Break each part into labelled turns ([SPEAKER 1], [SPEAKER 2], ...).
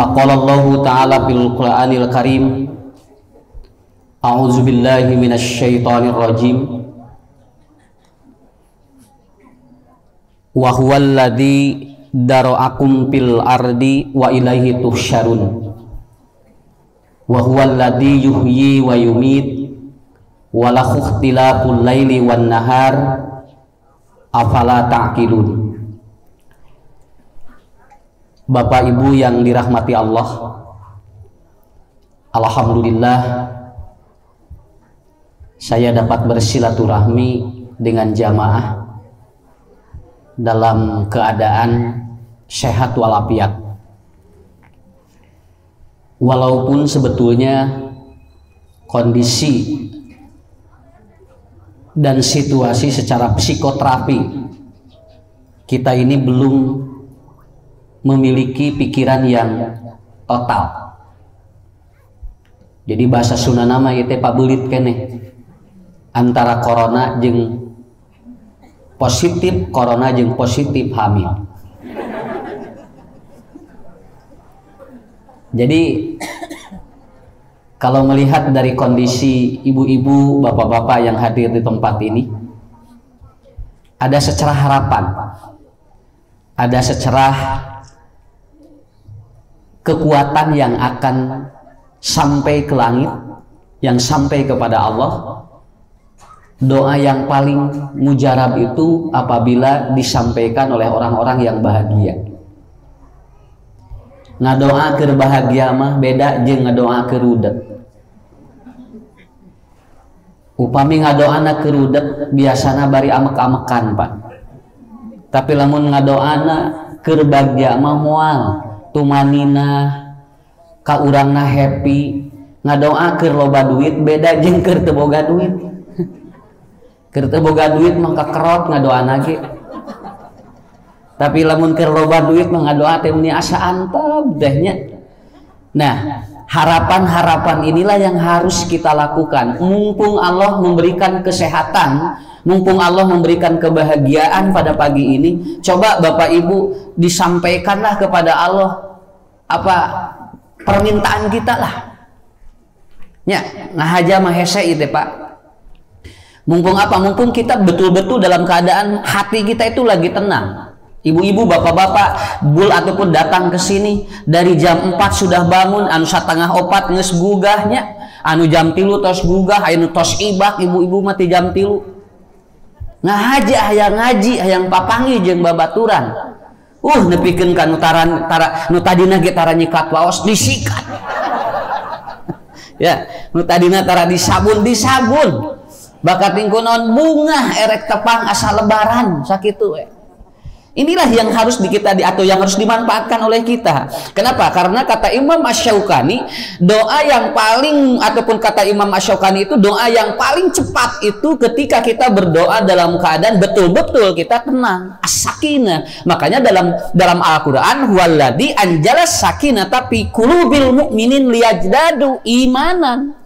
[SPEAKER 1] Faqala Allahu ta'ala bil Qur'anil Karim, a'udzu billahi minasy syaithanir rajim. Wa huwal ladzi dara'akum fil ardi wa ilaihi tuhsyarun. Wa huwal ladzi yuhyi wa yumit wa lahu ikhtilaful laili wan nahar afala ta'qilun. Bapak Ibu yang dirahmati Allah, alhamdulillah saya dapat bersilaturahmi dengan jamaah dalam keadaan sehat walafiat. Walaupun sebetulnya kondisi dan situasi secara psikoterapi kita ini belum memiliki pikiran yang total. Jadi bahasa Sunda nama itu pabelit kene antara corona jeung positif corona jeung positif hamil. Jadi kalau melihat dari kondisi ibu-ibu, bapak-bapak yang hadir di tempat ini, ada secerah harapan, ada secerah kekuatan yang akan sampai ke langit, yang sampai kepada Allah. Doa yang paling mujarab itu apabila disampaikan oleh orang-orang yang bahagia. Ngadoa keur bahagia mah beda jeung ngadoa keur rudet. Upami ngadoana keur rudet biasana bari amek-amekan, Pak. Tapi lamun ngadoana keur bahagia mah moal tumanina ka urangna happy. Ngadoa keur loba duit beda jeung keur teu boga duit. Keur teu boga duit mah kakerot ngadoana ge. Tapi lamun keur loba duit mah ngadoa teh meni asa antep deh nya. Nah, harapan-harapan inilah yang harus kita lakukan. Mumpung Allah memberikan kesehatan, mumpung Allah memberikan kebahagiaan pada pagi ini, coba Bapak Ibu disampaikanlah kepada Allah apa permintaan kita lah. Ya, ngahaja mah hese itu Pak. Mumpung apa? Mumpung kita betul-betul dalam keadaan hati kita itu lagi tenang. Ibu-ibu, bapak-bapak, bul ataupun datang ke sini dari jam 4 sudah bangun, anu satengah 4 geus gugahnya, anu jam 3 tos gugah, anu tos ibak, ibu-ibu mati jam 3. Ngahaji hayang ngaji, hayang papangi jeung babaturan. Nepikeun ka nu tadina ge tara nyikat waos disikat. Ya, nu tadina tara disabun. Bakat tingkunon bunga erek tepang asa lebaran sakitu we. Inilah yang harus atau yang harus dimanfaatkan oleh kita. Kenapa? Karena kata Imam Asy-Syaukani, doa yang paling ataupun kata Imam Asy-Syaukani itu doa yang paling cepat itu ketika kita berdoa dalam keadaan betul-betul kita tenang, as-sakinah. Makanya dalam Al-Qur'an huwallazi anjalas sakinata fi qulubil mu'minin liyajdadu imanan.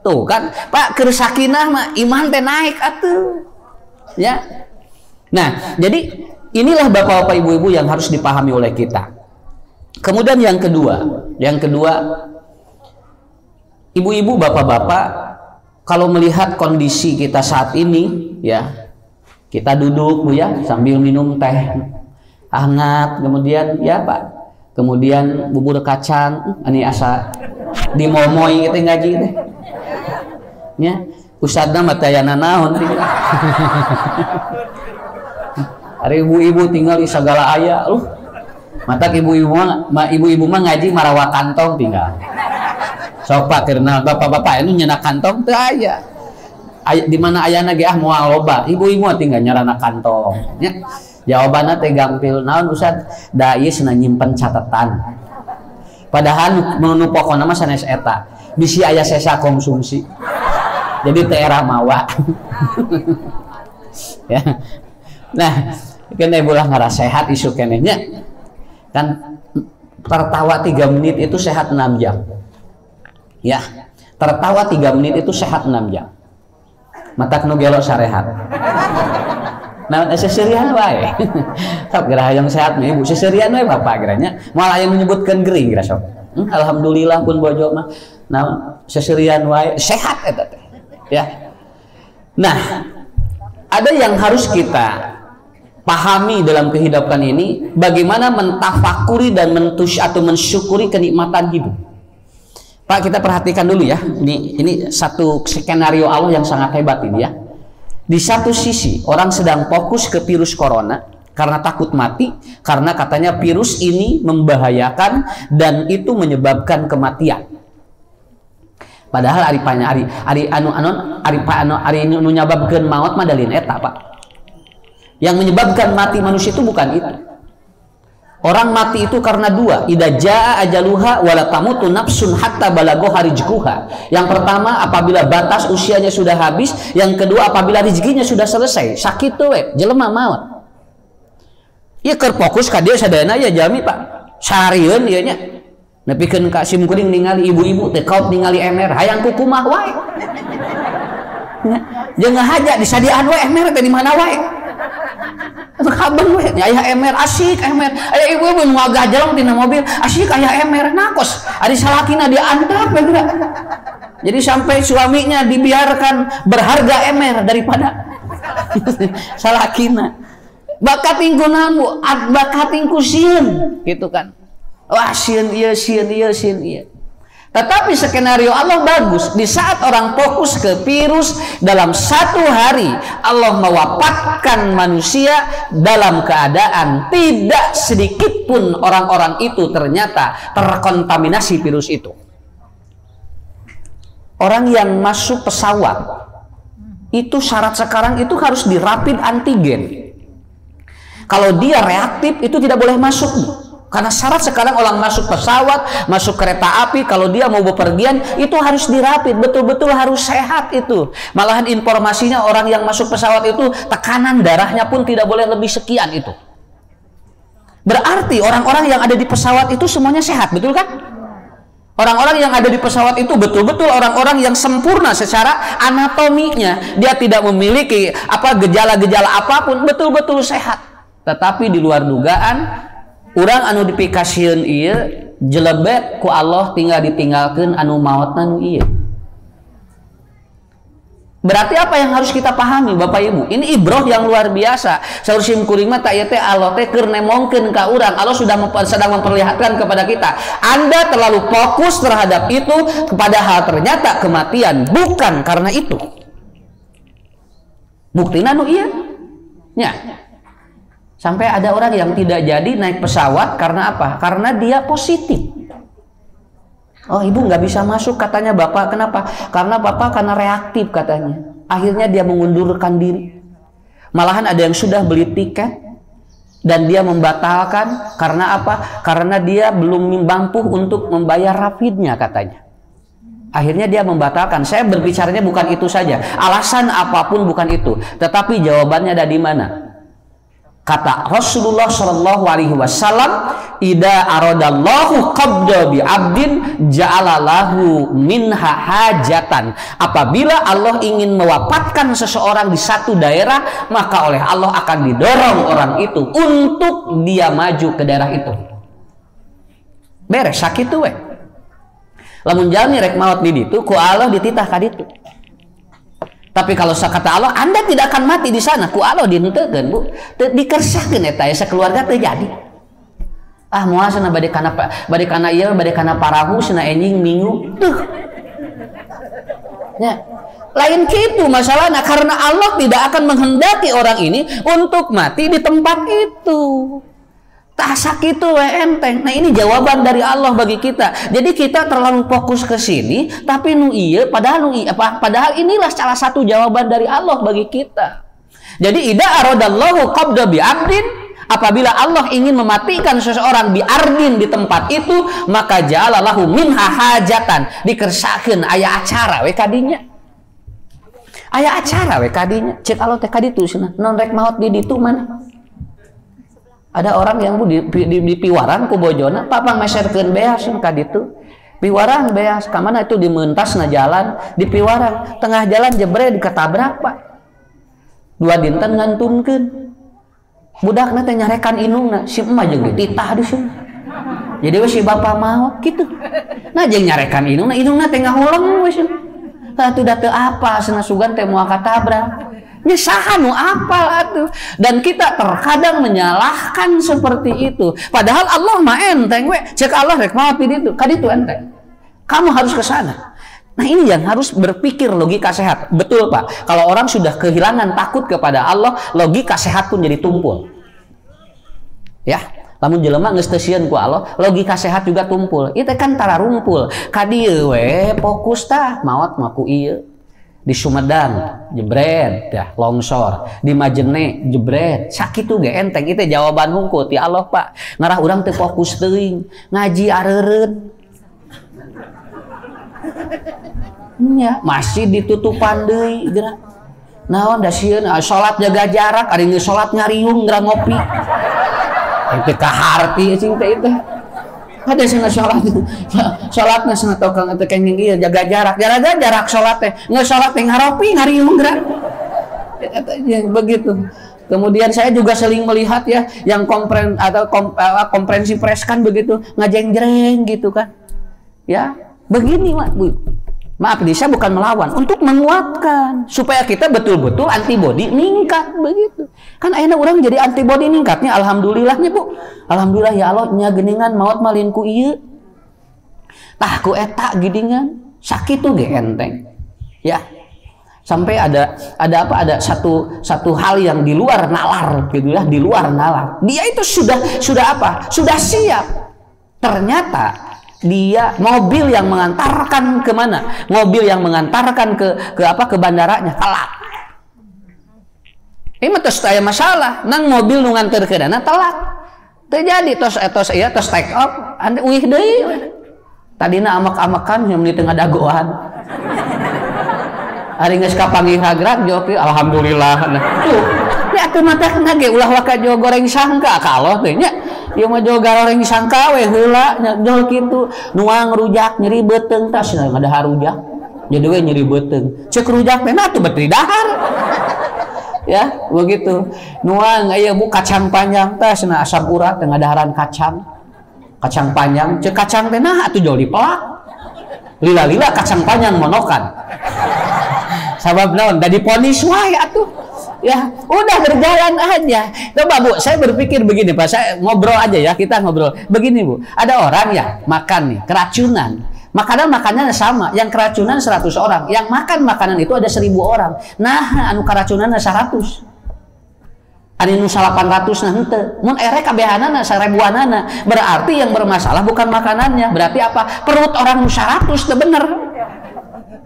[SPEAKER 1] Tuh kan, Pak, keur sakinah mah iman teh naik atuh. Ya. Nah, jadi inilah bapak-bapak ibu-ibu yang harus dipahami oleh kita. Kemudian yang kedua, ibu-ibu, bapak-bapak, kalau melihat kondisi kita saat ini, ya, kita duduk Bu ya, sambil minum teh hangat, kemudian ya Pak, kemudian bubur kacang, ini asa dimomoy gitu ngaji teh. Ya, ustadzna mah tayana naon hari ibu-ibu tinggal di segala aya mata ibu-ibu mah ngaji marawa kantong tinggal sok Pak karena bapak-bapak ini nyenak kantong teu aya di mana ayana ge moal loba ibu-ibu tinggal nyarana kantong nya jawabanna teh gampil naon Ustad da ieu cenah nyimpen catatan padahal nu pokona mah sanes eta bisi aya sesa konsumsi jadi teu era mawa ya. Nah, kena ibulah ngarasa sehat isu kenehnya kan tertawa 3 menit itu sehat 6 jam ya, tertawa 3 menit itu sehat 6 jam matak nu gelo sarehat Nah, seserian wae. Tak gerah yang sehat nih ibu, seserian wae bapak geranya. Malah yang menyebutkan gering kira sok. Alhamdulillah pun bojo mah. Nah, seserian wae sehat eta teh. Ya. Nah, ada yang harus kita pahami dalam kehidupan ini, bagaimana mentafakuri dan mensyukuri kenikmatan hidup. Pak, kita perhatikan dulu ya. Ini satu skenario Allah yang sangat hebat ini ya. Di satu sisi orang sedang fokus ke virus corona karena takut mati, karena katanya virus ini membahayakan dan itu menyebabkan kematian. Padahal ari nyebabkeun maut mah dalin eta, Pak. Yang menyebabkan mati manusia itu bukan itu. Orang mati itu karena dua, idza jaa ajaluha wala tamutu nafsun hatta balagha rizquha. Yang pertama apabila batas usianya sudah habis, yang kedua apabila rezekinya sudah selesai. Sakit tuh we, jelema maut. Ieu keur fokus ka dieu sadayana ya jami, Pak. Sarieun ieu nya. Nepikeun ka sim kuring ningali ibu-ibu teh kaut ningali emer, hayang kukumah wae. Jeung ngahaja disadiaan wae emer teh di mana wae. Kaban we aya emer asik emer aya ibu-ibu nu ngagajelong tina mobil asik aya emer nakos ari salakina diantap ya. Jadi sampai suaminya dibiarkan berharga emer daripada salakina bakat tingkunan bu bakat tingku sieun gitu kan. Wah sieun ieu Tetapi skenario Allah bagus. Di saat orang fokus ke virus, dalam satu hari Allah mewafatkan manusia dalam keadaan tidak sedikit pun orang-orang itu ternyata terkontaminasi virus itu. Orang yang masuk pesawat itu syarat sekarang itu harus di rapid antigen. Kalau dia reaktif itu tidak boleh masuk. Karena syarat sekarang orang masuk pesawat, masuk kereta api, kalau dia mau bepergian itu harus dirapid, betul-betul harus sehat itu. Malahan informasinya orang yang masuk pesawat itu tekanan darahnya pun tidak boleh lebih sekian itu. Berarti orang-orang yang ada di pesawat itu semuanya sehat, betul kan? Orang-orang yang ada di pesawat itu betul-betul orang-orang yang sempurna secara anatominya. Dia tidak memiliki gejala-gejala apapun, betul-betul sehat. Tetapi di luar dugaan, urang anu dipikasieun ieu jelebet ku Allah tinggal ditinggalkeun anu maotna nu ieu. Berarti apa yang harus kita pahami Bapak Ibu? Ini ibroh yang luar biasa. Saur sim kuring mah ta ieu teh Allah teh keur nemongkeun ka urang. Allah sudah sedang memperlihatkan kepada kita. Anda terlalu fokus terhadap itu, padahal ternyata kematian bukan karena itu. Buktina nu ieu nya. Sampai ada orang yang tidak jadi naik pesawat karena apa? Karena dia positif. Oh ibu nggak bisa masuk katanya bapak. Kenapa? Karena bapak karena reaktif katanya. Akhirnya dia mengundurkan diri. Malahan ada yang sudah beli tiket dan dia membatalkan karena apa? Karena dia belum mampu untuk membayar rapidnya katanya. Akhirnya dia membatalkan. Saya berbicaranya bukan itu saja. Alasan apapun bukan itu. Tetapi jawabannya ada di mana? Kata Rasulullah Shallallahu Alaihi Wasallam, "Ida aradallahu qabda bi abdin ja'alalahu minha hajatan." Apabila Allah ingin mewafatkan seseorang di satu daerah, maka oleh Allah akan didorong orang itu untuk dia maju ke daerah itu. Beres sakit tuh we. Lamun jalmi rek maot di ditu, ku Allah dititah ka ditu. Tapi kalau kata Allah, Anda tidak akan mati di sana. Ku Allah dihenteukeun, Bu. Dikersahkeun eta sakeluarga teu jadi. Ah moal cenah bade kana ieu, bade kana parahu cenah enjing minggu. Tuh. Ya. Lain kitu masalahna karena Allah tidak akan menghendaki orang ini untuk mati di tempat itu. Tak sakitu we enteng. Nah ini jawaban dari Allah bagi kita. Jadi kita terlalu fokus ke sini, tapi padahal inilah salah satu jawaban dari Allah bagi kita. Jadi idza aradallahu qabda bi abdin, apabila Allah ingin mematikan seseorang di ardin di tempat itu, maka ja'alallahu minha hajatan, dikersahkeun aya acara we kadinya. Aya acara we kadinya. Cek Allah teh kaditu cenah. Non rek maot di ditu mana? Ada orang yang di piwaran ku bojona papang meserkeun beas ka ditu. Piwaran beas ka mana itu di mentasna jalan, di piwaran tengah jalan jebre diketabrak Pak. 2 dinten ngantunkeun. budakna teh nyarekan indungna si emak jeung dititah di sini. Jadi we si bapa maot kitu. Nah jeung nyarekan indungna teh ngahuleng we sih. Atuh da teu apa cenah sugan teh moal katabrak. Nya saha nu apal atuh. Dan kita terkadang menyalahkan seperti itu. Padahal Allah mah enteng we. Cek Allah rek maafi ditu, ka ditu enteng. Kamu harus ke sana. Nah ini yang harus berpikir logika sehat. Betul Pak, kalau orang sudah kehilangan takut kepada Allah, logika sehat pun jadi tumpul. Ya, lamun jelema geus teu sieun ku Allah, logika sehat juga tumpul. Itu kan tara rumpul. Ka dieu we fokus tah maot mah ku ieu. Di Sumedang jebret ya longsor, di Majene jebret sakitu ge enteng. Itu jawaban hungkul ti Allah Pak. Ngarah urang teu fokus teuing, ngaji areureun. Nya masih ditutupan deui geura. Naon da sieun salat jaga jarak, ari geus salat ngariung geura ngopi. Itu kaharti cing teh itu. Ada sana salatna sana tokang teh kenging ieu jaga jarak. Jarak salat teh. Ngeus salat teh ngaropi ngariung geura. Begitu. Kemudian saya juga sering melihat ya yang konferensi pers kan begitu ngajeng-jreng gitu kan. Ya, begini Bu. Maaf nih, saya bukan melawan, untuk menguatkan supaya kita betul-betul antibodi meningkat begitu. Kan ayeuna urang jadi antibodi ningkatnya alhamdulillahnya Bu. Alhamdulillah ya Allah nya geuningan maot malin ku ieu. Tah ku eta gidingan sakitu ge enteng. Ya. Sampai ada satu hal yang di luar nalar gitu ya, di luar nalar. Dia itu sudah apa? Sudah siap. Ternyata dia mobil yang mengantarkan ke mana? Mobil yang mengantarkan ke bandaranya telat. Ini mah tos aya masalah. Nang mobil nu nganterkeunana telat. Terjadi tos take off, ande uih deui. Tadina amak-amakan yang di tengah dagoan. Ari geus kapanggih ragrak jog alhamdulillah. Nah, tuh. Ya atuh mata kena ge ulah waka jo goreng sangka kaloh teh nya. Ieu mah jo goreng sangka we heula jol kitu nuang rujak nyeri beuteung tas ngadahar rujak. Jadi we nyeri beuteung. Ceuk rujak teh atuh betri dahar. Ya, begitu. Nuang aya Bu kacang panjang tas na asam urat teh ngadaharan kacang. Kacang panjang, ceuk kacang teh nah atuh jol dipelak. Lila-lila kacang panjang monokan. Sabab naon? Da diponis wae atuh. Ya, udah berjalan aja. Coba Bu, saya berpikir begini Pak, saya ngobrol aja ya, kita ngobrol. Begini Bu, ada orang ya makan nih, keracunan. Makanannya sama, yang keracunan 100 orang, yang makan makanan itu ada 1000 orang. Nah, anu keracunan 100. Ada nu 800 nah henteu. Mun ere kabehanana 1000-anana, berarti yang bermasalah bukan makanannya, berarti apa? Perut orang nu 100 teu bener.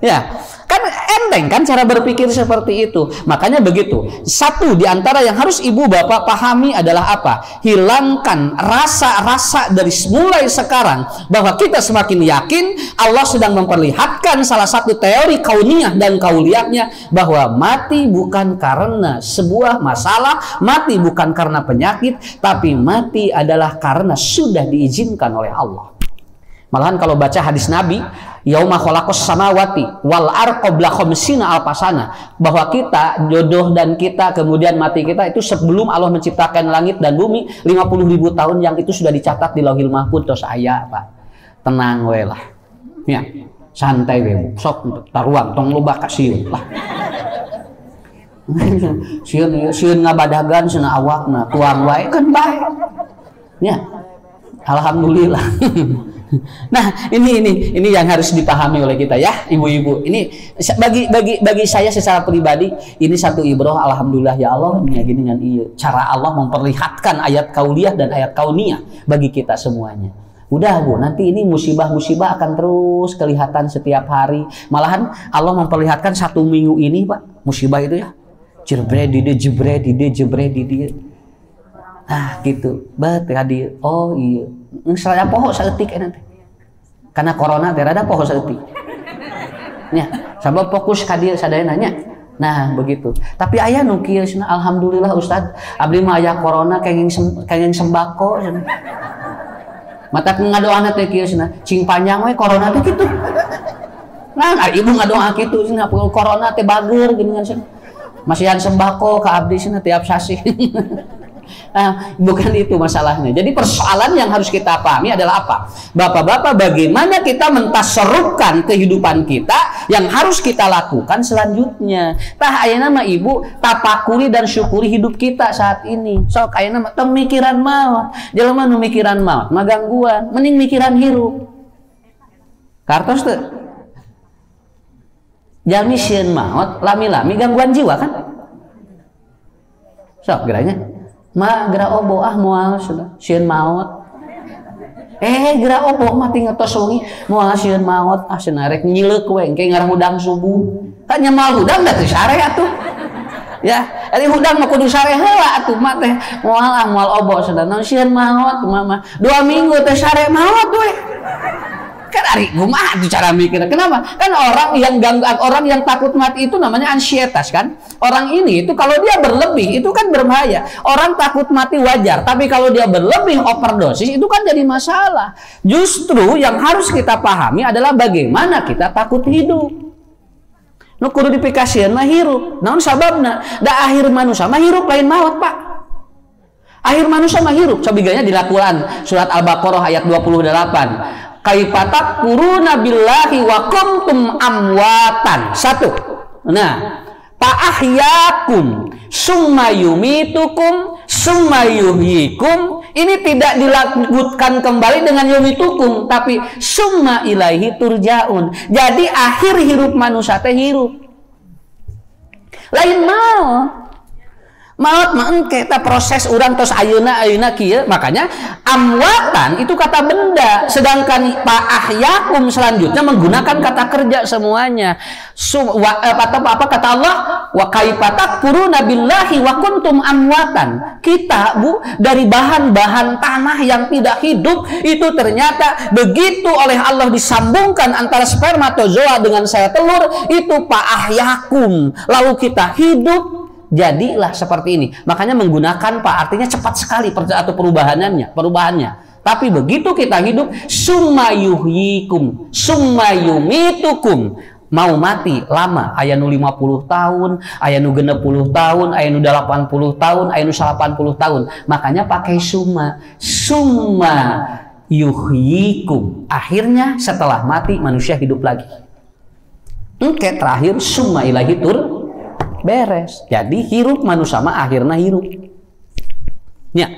[SPEAKER 1] Ya, kan enteng kan cara berpikir seperti itu. Makanya begitu. Satu di antara yang harus ibu bapak pahami adalah apa? Hilangkan rasa-rasa dari mulai sekarang bahwa kita semakin yakin Allah sedang memperlihatkan salah satu teori kauniyah dan kauliyahnya bahwa mati bukan karena sebuah masalah, mati bukan karena penyakit, tapi mati adalah karena sudah diizinkan oleh Allah. Malahan kalau baca hadis Nabi, yauma khalaqas samawati wal ar qabla khamsina alfasana, bahwa kita jodoh dan kita kemudian mati kita itu sebelum Allah menciptakan langit dan bumi 50.000 tahun yang itu sudah dicatat di Lauhil Mahfuz. Tos aya Pak. Tenang we lah. Ya, santai we. Sok taruang tong loba ka sieun lah. Sieun ngabadagan cenah awakna tuang wae kan bae. Ya. Alhamdulillah. Nah, ini yang harus dipahami oleh kita ya, ibu-ibu. Ini bagi saya secara pribadi ini satu ibrah. Alhamdulillah ya Allah, ini gini dengan cara Allah memperlihatkan ayat kauliyah dan ayat kauniyah bagi kita semuanya. Udah Bu, nanti ini musibah-musibah akan terus kelihatan setiap hari. Malahan Allah memperlihatkan 1 minggu ini Pak, musibah itu ya. Jebret di dia. Nah gitu, tadi oh iya, saya poho saeutik nanti, karena corona ada poho saeutik. Ya, sabab fokus ka dieu sadaya nanya. Nah begitu. Tapi aya nu kieu cenah, alhamdulillah Ustad, abdi mah aya corona kenging sembako cenah. Mata ngadoana teh kieu cenah, cing panjang we corona teh kitu. Nah, ibu ngadoa kitu cenah, corona teh bager geuningan cenah. Masihan sembako ka abdi cenah tiap sasi. Nah, bukan itu masalahnya. Jadi persoalan yang harus kita pahami adalah apa? Bapak-bapak, bagaimana kita mentasarrufkan kehidupan kita yang harus kita lakukan selanjutnya. Tah ayeuna mah ibu tapakuri dan syukuri hidup kita saat ini. Sok ayeuna mah teu mikiran maut. Jelema nu mikiran maut mah gangguan, mending mikiran hirup. Kartos teu? Jami sieun maut, lami-lami gangguan jiwa kan? Sok geranya. Ma geura obo moal sudah sieun maut. Geura obo mah tinggal tos wengi moal sieun maut cenah rek nyileuk we engke ngarang hudang subuh. Kan nyamal hudang da teu sare atuh. Ya, ari hudang mah kudu sare heula atuh mah teh moal obo sudah naon sieun maut mah 2 minggu teh sare maut we. Kan ari kumaha tuh cara mikirnya. Kenapa? Kan orang yang takut mati itu namanya ansietas kan. Orang ini itu kalau dia berlebih itu kan berbahaya. Orang takut mati wajar, tapi kalau dia berlebih overdosis itu kan jadi masalah. Justru yang harus kita pahami adalah bagaimana kita takut hidup. Nu kudu dipikasieun mah hirup. Naon sababna? Da akhir manusia mah hirup lain maut, Pak. Akhir manusia mah hirup. Cobiganya di Al-Qur'an surat Al-Baqarah ayat 28. Kaifatak kuruna billahi wa kuntum amwatan. 1. Nah, ta'ahyakum summa yumitukum summa yuhyikum. Ini tidak dilanjutkan kembali dengan yumitukum, tapi summa ilaihi turja'un. Jadi akhir hirup manusia teh hirup. Lain maut. Maut mah engke eta proses urang tos ayeuna kieu. Makanya amwatan itu kata benda, sedangkan ahyakum selanjutnya menggunakan kata kerja semuanya. Apa kata Allah? Wa kaifatak furuna billahi wa kuntum amwatan. Kita dari bahan-bahan tanah yang tidak hidup itu ternyata begitu oleh Allah disambungkan antara spermatozoa dengan sel telur itu ahyakum. Lalu kita hidup. Jadilah seperti ini. Makanya menggunakan artinya cepat sekali atau perubahannya. Tapi begitu kita hidup, summa yuhyikum, summa yumitukum. Mau mati lama, aya nu 50 tahun, aya nu 60 tahun, aya nu 80 tahun, aya nu 80 tahun. Makanya pakai summa yuhyikum. Akhirnya setelah mati manusia hidup lagi. Oke, terakhir summa ilahi beres. Jadi hirup manusia mah akhirnya hirup. Nya.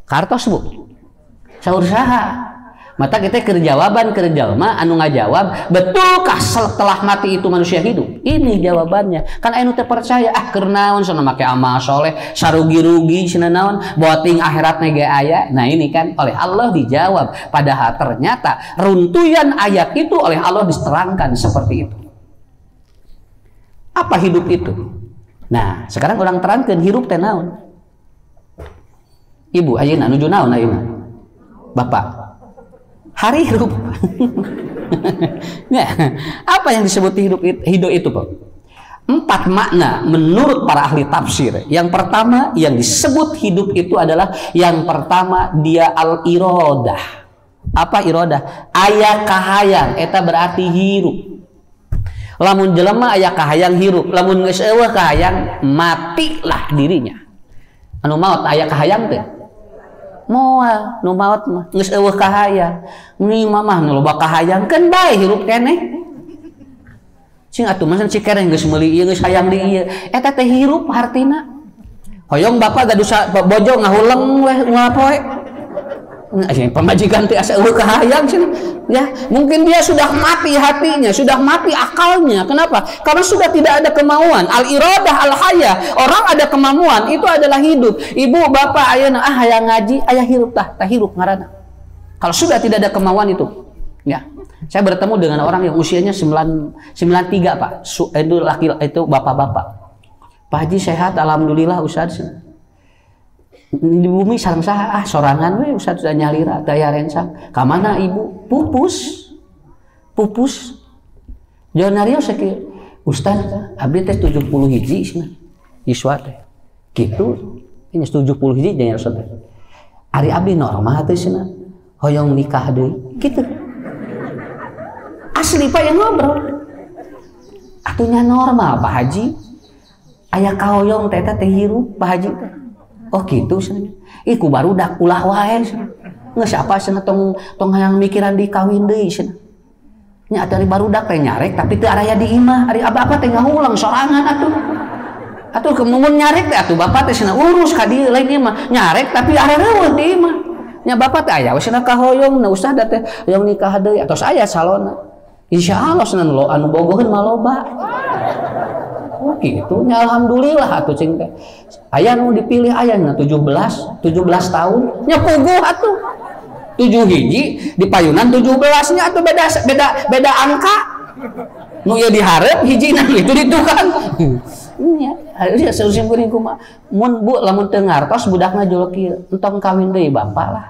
[SPEAKER 1] Kartos Bu. Saur saha? Mata kita kerjawaban jalma anu ngajawab, betulkah setelah mati itu manusia hidup? Ini jawabannya. Kan anu teu percaya keur naon cenah make amal soleh, sarugi-rugi cenah naon, boting akhiratna ge aya. Nah, ini kan oleh Allah dijawab. Padahal ternyata runtuyan ayat itu oleh Allah diterangkan seperti itu. Apa hidup itu? Nah, sekarang orang terangkan hirup teh naon? Ibu ayeuna nuju naon ayeuna? Bapak. Hari hirup. Nah, apa yang disebut hidup itu, Pak? 4 makna menurut para ahli tafsir. Yang pertama yang disebut hidup itu adalah yang pertama dia al-iradah. Apa iradah? Aya kahayang, eta berarti hirup. Lamun jelema aya kahayang hirup, lamun geus eueuh kahayang matilah dirinya. Anu maot aya kahayang teh. Moal nu maot mah geus eueuh kahayang. Ni mamah nu loba kahayang keun bae hirup keneh. Cing atuh mah cikereng geus meuli ieu geus hayang di ieu. Eta teh hirup hartina. Hoyong bapak gaduh bojo ngahuleng weh ngapoe. Pemajikan teh asa eueuh kahayang cenah. Ya, mungkin dia sudah mati hatinya, sudah mati akalnya. Kenapa? Karena sudah tidak ada kemauan. Al-iradah al-haya. Orang ada kemauan, itu adalah hidup. Ibu, bapak, ayeuna hayang ngaji, aya hirup tah hirup ngaranna. Kalau sudah tidak ada kemauan itu. Ya. Saya bertemu dengan orang yang usianya 93, Pak. Itu bapak-bapak. Pak Haji sehat, alhamdulillah Ustaz. Di bumi sareng saha sorangan we Ustaz sudah nyalira daya rencang ka mana ibu pupus jonario sakit Ustaz abdi teh 70 hiji cenah iswa teh kitu ini 70 hiji jeung Ustaz ari abdi normal teh cenah hoyong nikah deui kitu asli Pak yang ngobrol atunya normal Pak Haji aya kahoyong teh hirup Pak Haji teh Oh gitu cenah. Iku barudak ulah wae cenah. Geus apa cenah tong hayang mikiran dikawin deui cenah. Nya dari barudak teh nyarek tapi teu araya di imah, ari apa-apa teh ngahulang sorangan atuh. Atuh kemumun nyarek teh atuh bapak teh cenah urus ka dieu lain ieu mah. Nyarek tapi araya reueuh di imah. Nya bapak teh aya we cenah kahoyong na usah da teh hoyong nikah deui atos aya salona. Insyaallah cenah anu bogoheun mah loba. Oh gitu, nya alhamdulillah atuh cing teh. Aya nu dipilih aya na 17 tahun, nya puguh atuh. 7 hiji di payunan 17 nya atuh beda angka. Nu ieu dihareup hijina itu ditukang. Nya, aya seusim kuring kumaha. Mun Bu lamun teu ngartos budakna juluk kieu, entong kawin deui bapak lah.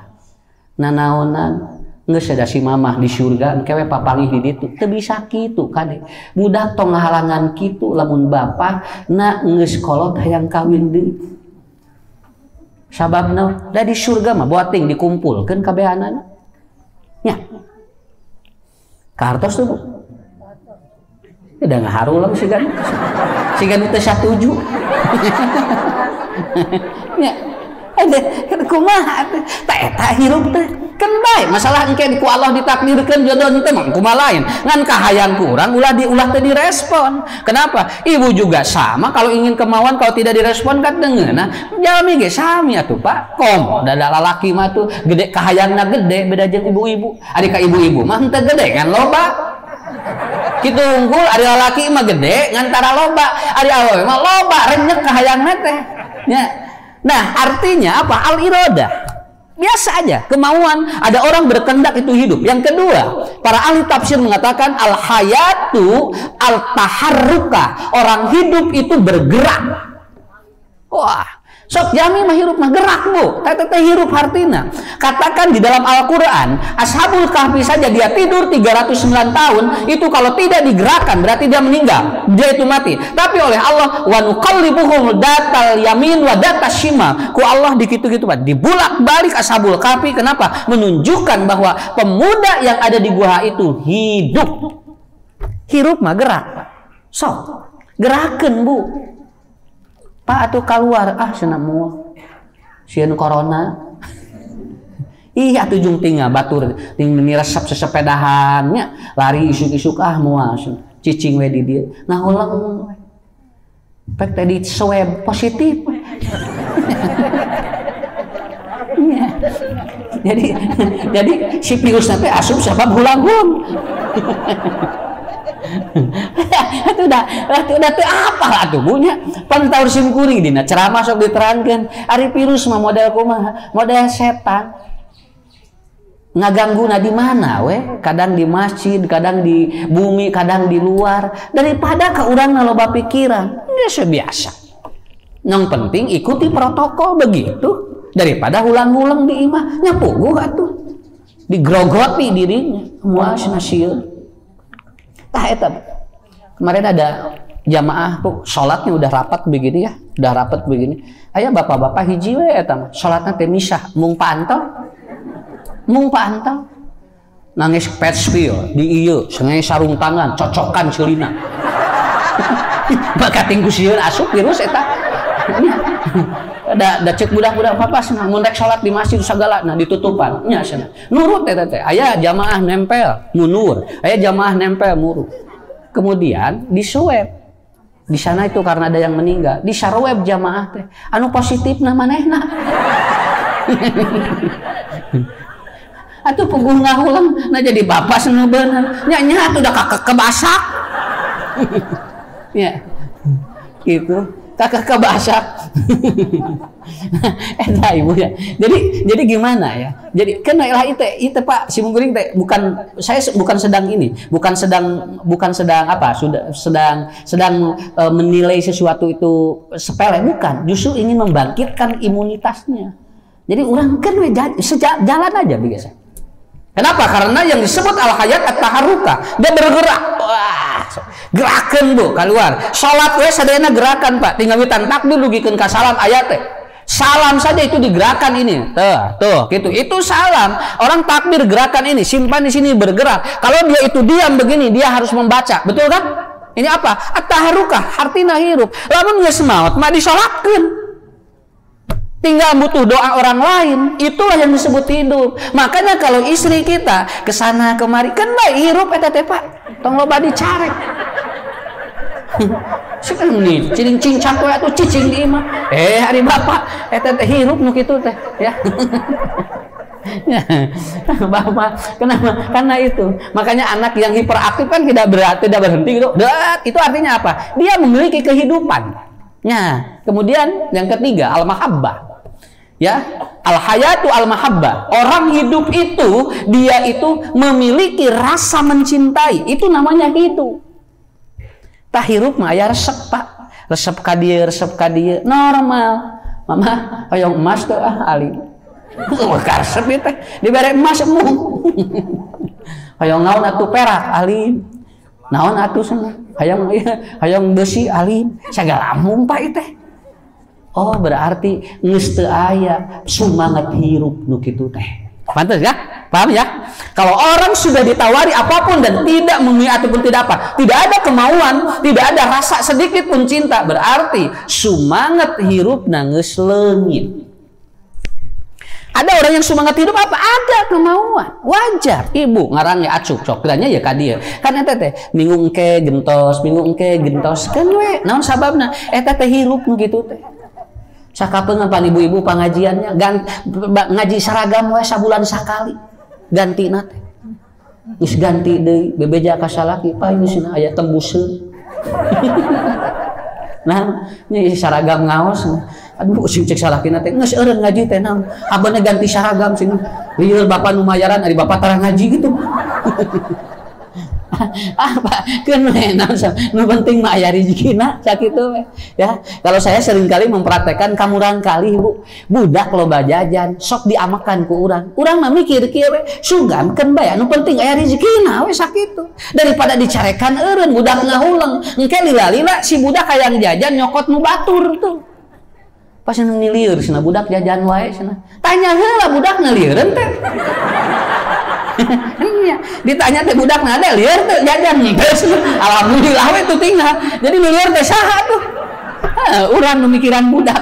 [SPEAKER 1] Nanaonan geus ada si mamah di surga kewe papangih di ditu teu bisa kitu kade budak tong ngahalangan kitu lamun bapak na geus kolot hayang kawin deui sababna da di surga mah boating dikumpulkeun kabehanana nya kartos tuh Bu udah ngaharulang sigan teu satuju nya kumaha teh eta hirup teh kan bae masalah engke ku Allah ditakdirkeun jodoh teh mah kumaha lain ngan kahayang kurang ulah teh direspon. Kenapa? Ibu juga sama kalau ingin kemauan kalau tidak direspon kan dengeuna jalmi ge sami atuh Pak kom da lalaki mah tuh gede kahayangna gede beda jeung ibu-ibu ari ka ibu-ibu mah henteu gede kan loba kitu unggul ari lalaki mah gede ngantara loba ari awewe mah loba renyek kahayangna teh nya. Nah artinya apa? Al-iradah biasa aja kemauan ada orang berkehendak itu hidup. Yang kedua para ahli tafsir mengatakan al-hayatu al-taharruka orang hidup itu bergerak. Wah sok jami mah hirup mah gerak Bu teh hirup hartina. Katakan di dalam Al-Quran Ashabul Kahfi saja dia tidur 309 tahun itu kalau tidak digerakkan berarti dia meninggal dia itu mati. Tapi oleh Allah wa nuqallibuhum datal yamin wa datas shimal ku Allah dikitu-kitu Pak dibulak balik Ashabul Kahfi. Kenapa? Menunjukkan bahwa pemuda yang ada di gua itu hidup. Hirup mah gerak Pak sok gerakeun Bu Pak atuh keluar cenah moal sieun corona ih atuh jung tinggal batur ting niresep sesepedahannya lari isuk-isuk moal cicing we di dieu ngahulang pek teh di swab positif jadi si virusna teh asup sabab hulagun itu udah apa lah tuh punya pantau sim kuring dina ceramah sok diterangkeun ari virus mah model kumaha model setan ngagangguna di mana we kadang di masjid kadang di bumi kadang di luar daripada ka urang loba pikiran geus biasa yang penting ikuti protokol begitu daripada ulang-ulang di imah nya puguh atuh digrogoti dirinya moal cenah sieun. Kemarin ada jamaah tuh sholatnya udah rapat begini ya, udah rapat begini. Aya bapak-bapak hiji we eta mah sholatna teh misah, mung pantau. Nangis pet spill di ieu, sengaja sarung tangan, cocokan ceulina. Bakating ku sieun asup virus eta. Da cek budak-budak papas nah mun rek salat di masjid sagala nah ditutupan nya cenah nurut eta teh aya jamaah nempel munur aya jamaah nempel muru kemudian di swab di sana itu karena ada yang meninggal di sarweb jamaah teh anu positif na manehna atuh puguh ngahulang nah jadi bapak cenah beunang nya atuh da kebasak ya gitu kakak kebasak eta ibu ya jadi gimana ya jadi kan lah itu Pak si mungkuring teh saya bukan sedang apa sedang menilai sesuatu itu sepele bukan justru ingin membangkitkan imunitasnya jadi orang kan jalan aja biasa. Kenapa? Karena yang disebut al-hayat at-taharruka dia bergerak. Wah, gerakan Bu keluar. Salat we sadayana gerakan Pak. Tinggal witan takbir dugikeun ka salam ayat teh. Salam saja itu digerakkan ini. Tuh, gitu. Itu salam. Orang takbir gerakan ini, simpan di sini bergerak. Kalau dia itu diam begini, dia harus membaca. Betul kan? Ini apa? At-taharruka, artina hirup. Lamun geus maot mah disolatkeun. tinggal butuh doa orang lain, itulah yang disebut hidup. Makanya kalau istri kita kesana kemari, kan baik hirup eta teh Pak, tong loba dicarek. Sekarang nih, cicing cangkul atuh cicing di imah. Hari bapak, eta teh hirup nu kitu teh, ya. Bapak, kenapa? Karena itu. Makanya anak yang hiperaktif kan tidak berhenti gitu. Itu artinya apa? Dia memiliki kehidupan. Nah, kemudian yang ketiga, al-mahabbah. Ya, al-hayatu al-mahabbah. Orang hidup itu, dia itu memiliki rasa mencintai. Itu namanya hidup. Tah hirup mah aya resep Pak. Resep ka dieu, resep ka dieu. Normal. Mama, hoyong emas teh ali. Karsep ieu teh dibere emas emung. Hoyong naon atuh perak ali. Naon atuh cenah? Hayang besi ali. Sagala amung Pak ieu teh. Oh, berarti geus teu aya sumanget hirup nu kitu teh. Pantes ya? Paham ya? Kalau orang sudah ditawari apapun dan tidak memilih ataupun tidak apa, tidak ada kemauan, tidak ada rasa sedikit pun cinta, berarti sumanget hirupna geus leungit. Ada orang yang semangat hidup apa? Ada kemauan. Wajar. Ibu ngarangnya acuk coklatnya ya ka dieu. Kan eta teh minggu engke gentos, kan we. Naon sababna? Eta teh hirup nu kitu teh. Sakapeung pan ibu-ibu pangajiannya ngaji seragam we sabulan sakali. Gantina teh. Geus ganti deui bebeja ka salaki, payusna aya tembuseun. Nah, ini seragam ngaos. Aduh, sing cek salakina teh geus eureun ngaji teh naon. Abana ganti seragam sing lieur bapak nu mayaran ari bapak tarang ngaji gitu. Apa keun we naon nu penting mah aya rezekina sakitu we. Ya, kalau saya seringkali mempraktekkan kamurang kali Ibu, budak loba jajan sok diamakan ku urang. Urang mah mikir kieu we, sunggamkeun bae anu penting aya rezekina we sakitu. Daripada dicarekan eureun budak ngahuleng, engke lila-lila si budak hayang jajan nyokot nu batur tuh. Pas ngelieur cenah budak jajan wae cenah. Tanya heula budak ngelieureun teh. Iya, ditanya teh budak nade lieur teh jajan geus. Alhamdulillah we tuh tinggal. Jadi lieur teh saha tuh? Urang nu mikiran budak.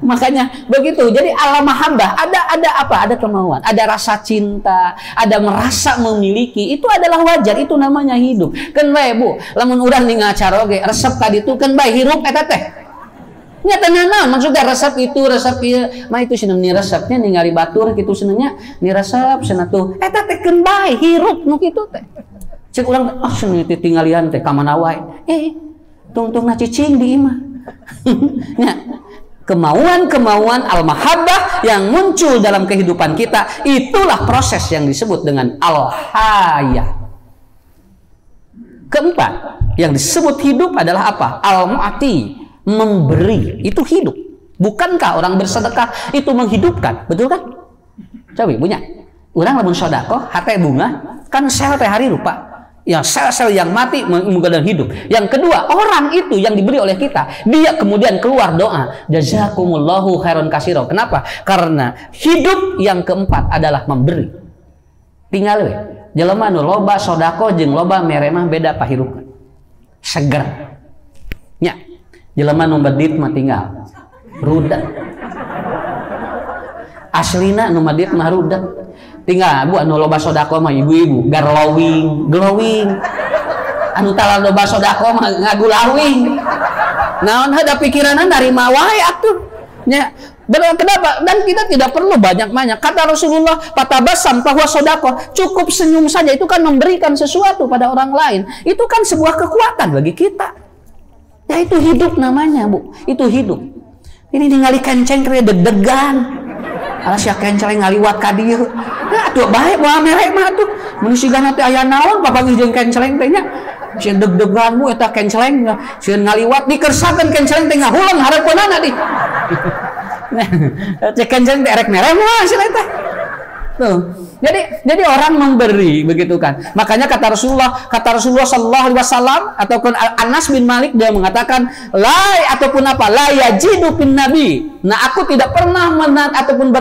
[SPEAKER 1] Makanya begitu. Jadi al-mahabbah ada apa? Ada kemauan, ada rasa cinta, ada merasa memiliki. Itu adalah wajar, itu namanya hidup. Keun bae Bu, lamun urang ningali acara oge resep ka ditu keun bae hirup eta teh. Nya tenan naon maksudnya resep itu resep ieu mah itu cenah ni resepnya ningali batur kitu cenahnya ni resep cenah tuh eta teh keun bae hirup nu kitu teh cek urang cenah teh tinggalian teh ka mana wae tungtungna cicing di imah. Nya kemauan al-mahabbah yang muncul dalam kehidupan kita, itulah proses yang disebut dengan al-hayah. Keempat yang disebut hidup adalah apa? Al-mu'ati, memberi. Itu hidup. Bukankah orang bersedekah itu menghidupkan? Betul kan? Coba punya. Orang lamun sedekah hate bunga kan sel teh hari rupa. Ya sel-sel yang mati menggandeng hidup. Yang kedua, orang itu yang diberi oleh kita, dia kemudian keluar doa, jazakumullahu khairan katsira. Kenapa? Karena hidup yang keempat adalah memberi. Tinggal we. Jelema nu loba sedekah jeung loba mere mah beda pahirupan. Seger. Nya jelema nu medit mah tinggal rudak. Aslina nu medit mah rudak. Tinggal Bu anu loba sedekah mah ibu-ibu glowing. Anu tara loba sedekah mah ngagulawing. Naon heuh da pikiranna narima wae atuh. Nya kenapa? Dan kita tidak perlu banyak-banyak. Kata Rasulullah, "Patabasam bahwa sedekah." Cukup senyum saja itu kan memberikan sesuatu pada orang lain. Itu kan sebuah kekuatan bagi kita. Ya itu hidup namanya Bu, itu hidup. Ini ningali kenceng kaya deg-degan. Alas ya kenceng ngaliwat ka dieu. Nah atuh bae bae merek mah atuh. Mun sigana teh aya naon papangih jeung kenceng teh nya. Sieun deg-degan Bu eta kenceng, sieun ngaliwat dikersakeun kenceng teh ngahulang hareupeunana di. Cek kenceng teh erek merek mah cenah teh. Tuh. Jadi orang memberi begitu kan. Makanya kata Rasulullah sallallahu alaihi wasallam ataupun Anas bin Malik dia mengatakan la ataupun apa la yajidu bin nabi. Nah, aku tidak pernah ataupun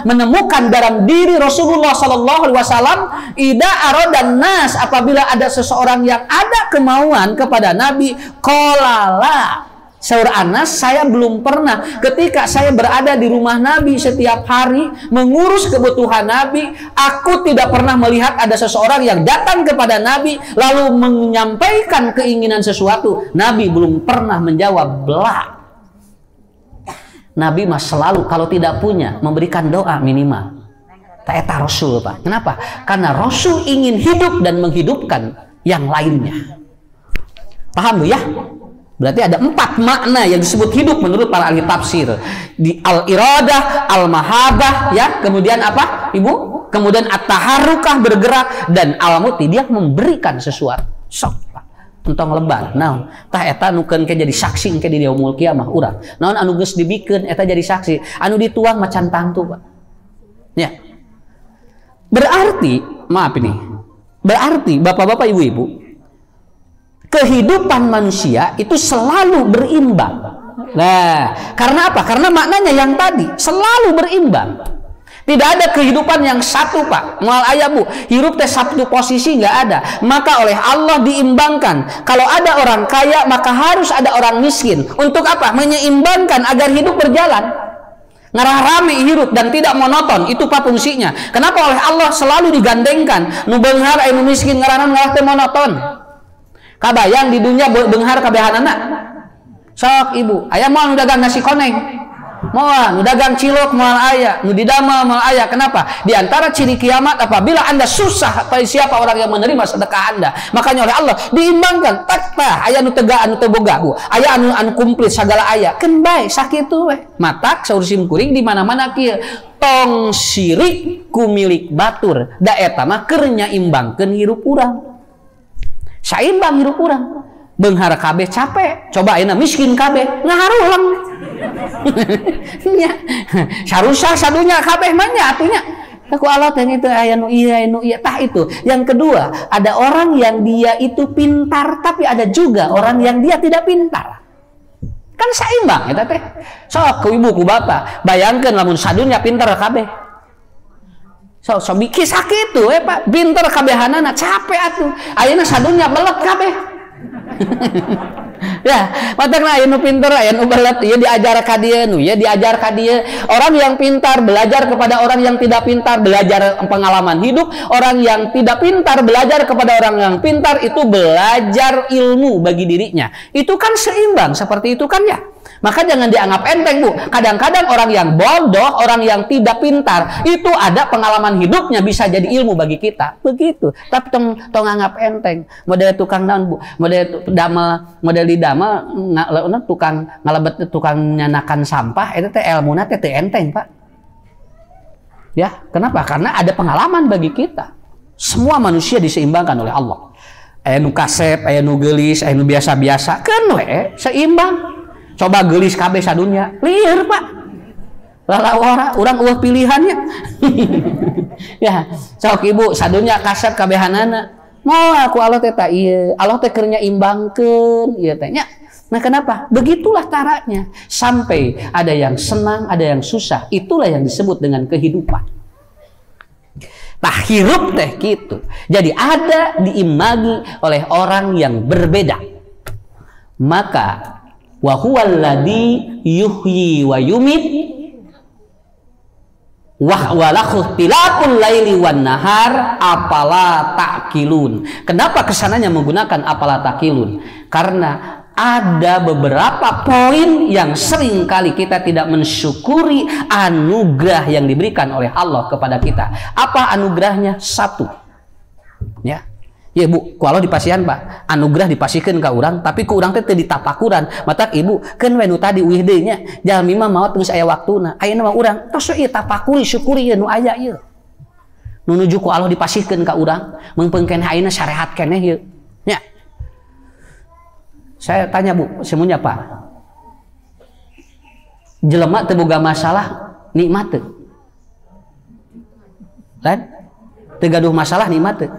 [SPEAKER 1] menemukan dalam diri Rasulullah sallallahu alaihi wasallam ida aradan nas apabila ada seseorang yang ada kemauan kepada Nabi qalala Saur Anas, saya belum pernah ketika saya berada di rumah Nabi setiap hari mengurus kebutuhan Nabi, aku tidak pernah melihat ada seseorang yang datang kepada Nabi lalu menyampaikan keinginan sesuatu. Nabi belum pernah menjawab belak. Nabi mas selalu kalau tidak punya memberikan doa minimal. Eta Rasul, Pak. Kenapa? Karena Rasul ingin hidup dan menghidupkan yang lainnya. Paham ya? Berarti ada 4 makna yang disebut hidup menurut para ahli tafsir. Di al-iradah, al-mahabah, ya. Kemudian apa, Ibu? Kemudian at-taharrukah, bergerak, dan al-muti, dia memberikan sesuatu. Sok, Pak. Entong lebar. Naon? Tah eta nukeun ke jadi saksi ke di yaumul kiamah urang. Naon anu geus dibikeun eta jadi saksi. Anu dituang macan tantu, Pak. Ya. Berarti, maaf ini. Berarti Bapak-bapak, Ibu-ibu, kehidupan manusia itu selalu berimbang. Nah, karena apa? Karena maknanya yang tadi selalu berimbang. Tidak ada kehidupan yang satu, Pak. Moal aya Bu, hirup teh satu posisi nggak ada. Maka oleh Allah diimbangkan. Kalau ada orang kaya, maka harus ada orang miskin. Untuk apa? Menyeimbangkan agar hidup berjalan. Ngarah rame hirup dan tidak monoton, itu Pak fungsinya. Kenapa oleh Allah selalu digandengkan? Nu beunghar anu miskin ngaranna ngarah teh monoton. Kabayang di dunia beunghar kabehanana. Sok Ibu, aya moal nu dagang nasi koneng, moal nu dagang cilok, moal aya nu didamel moal aya. Kenapa? Di antara ciri kiamat apabila Anda susah, siapa orang yang menerima sedekah Anda. Makanya oleh Allah diimbangkan. Tak aya nu tega anu teu boga Bu, aya anu komplit sagala aya. Keun bae sakitu we. Matak saur simkuring di mana-mana kieu. Tong sirik ku milik batur. Da eta mah keur nyaimbangkeun hirup urang. Saimbang hirup urang. Beunghar kabeh capek, coba ayeuna miskin kabeh ngaharulang. Nya. Sarusak sadunya kabeh mah nya atunya. Ku Allah teh itu aya nu ieu nu ieu tah itu. Yang kedua, ada orang yang dia itu pintar tapi ada juga orang yang dia tidak pintar. Kan saimbang eta teh. Sok ku ibu ku bapak, bayangkeun lamun sadunya pintar kabeh. So kisah kitu Pak, pinter kabehanana capek atuh. Ayeuna sadunya belet kabeh. Ya, matakna aya nu pinter, aya nu belet, ieu diajar ka dieu, nu ya diajar ka dieu. Orang yang pintar belajar kepada orang yang tidak pintar, belajar pengalaman hidup. Orang yang tidak pintar belajar kepada orang yang pintar, itu belajar ilmu bagi dirinya. Itu kan seimbang, seperti itu kan ya. Maka jangan dianggap enteng Bu. Kadang-kadang orang yang bodoh, orang yang tidak pintar, itu ada pengalaman hidupnya bisa jadi ilmu bagi kita. Begitu. Tapi tong anggap enteng. Model tukang naon Bu? Model di damel tukang ngalebet tukang nyanakan sampah itu teh ilmuna teh enteng Pak. Ya, kenapa? Karena ada pengalaman bagi kita. Semua manusia diseimbangkan oleh Allah. Aya nu kasep, aya nu geulis, aya nu biasa-biasa, keun we seimbang. Coba gelis kabeh sadunya, lieur Pak. Lalawara, urang eueuh pilihannya. Ya, sok Ibu sadunya kasep kabehanana. Moal aku Allah teh ieu, Allah teh keur nyaimbangkeun ieu teh nya. Nah, kenapa? Begitulah caranya. Sampai ada yang senang, ada yang susah. Itulah yang disebut dengan kehidupan. Tah hirup teh gitu. Jadi ada diimbangi oleh orang yang berbeda. Maka wa huwal ladzi yuhyi wa yumit wa lahu tilakul laili wan nahar apala ta'qilun. Kenapa kesananya menggunakan apala ta'qilun? Karena ada beberapa poin yang sering kali kita tidak mensyukuri anugerah yang diberikan oleh Allah kepada kita. Apa anugerahnya? Satu, ya. Ya Bu, kalau dipasihan Pak, anugerah dipasihkeun ka urang, tapi ku urang teh teu ditapakuran. Matak Ibu, keun we nu tadi uih deui nya, jalmi mah maot geus aya waktuna. Ayeuna mah urang tos ieu tapakuri, syukuri ieu nu aya ieu. Nu nuju ku Allah dipasihkeun ka urang, meungpeung keneh ayeuna syariat keneh ieu. Nya. Saya tanya Bu, semuanya Pak. Jelema teu boga masalah, nikmat teu? Lain? Teu gaduh masalah, nikmat teu?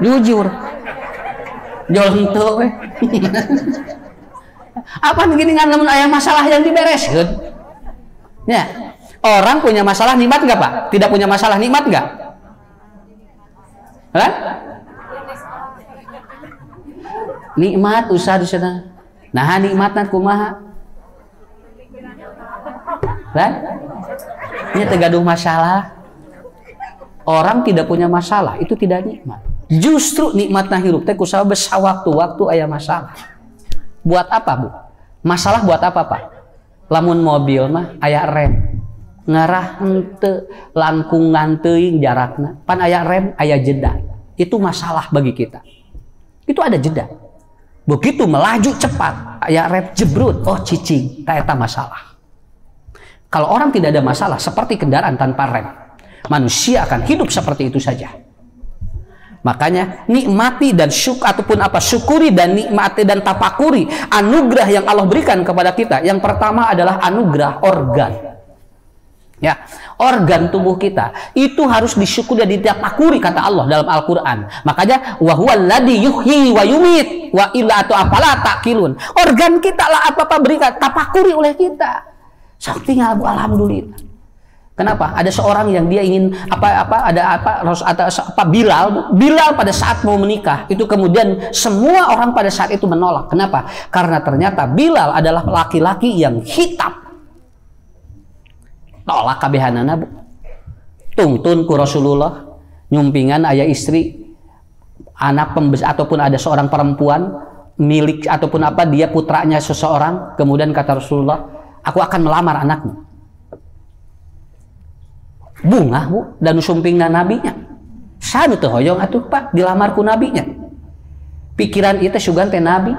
[SPEAKER 1] Jujur jol henteu we. Apa begini kan lamun aya masalah yang dibereskeun ya. Orang punya masalah nikmat enggak Pak? Tidak punya masalah nikmat enggak? Hah? Nikmat usah di sana. Nah, nikmatna kumaha? Lah? Ini tegaduh masalah. Orang tidak punya masalah itu tidak nikmat. Justru nikmatna hirup teh kusaha waktu-waktu aya masalah. Buat apa, Bu? Masalah buat apa, Pak? Lamun mobil mah aya rem. Ngarah henteu langkungan teuing jarakna. Pan aya rem, aya jeda. Itu masalah bagi kita. Itu ada jeda. Begitu melaju cepat, aya rem jebrut, oh cicing, eta masalah. Kalau orang tidak ada masalah seperti kendaraan tanpa rem, manusia akan hidup seperti itu saja. Makanya nikmati dan syukuri dan nikmati dan tapakuri anugerah yang Allah berikan kepada kita. Yang pertama adalah anugerah organ. Ya, organ tubuh kita itu harus disyukuri dan ditapakuri kata Allah dalam Al-Qur'an. Makanya wa huwallazi yuhyi wa yumit wa illa atau apalah taqilun. Organ kita lah apa-apa berikan tapakuri oleh kita. Sok tinggal Bu, alhamdulillah. Kenapa? Ada seorang yang dia ingin Bilal pada saat mau menikah itu kemudian semua orang pada saat itu menolak. Kenapa? Karena ternyata Bilal adalah laki-laki yang hitam. Tolak kabehanana, Bu. Tungtun ku Rasulullah nyumpingan ayah istri anak ataupun ada seorang perempuan milik ataupun apa dia putranya seseorang, kemudian kata Rasulullah, aku akan melamar anakmu. Bunga, Bu, dan sumpingna nabinya. Sanu teu hoyong atuh, Pak, dilamar ku nabinya. Pikiran itu sugan teh nabi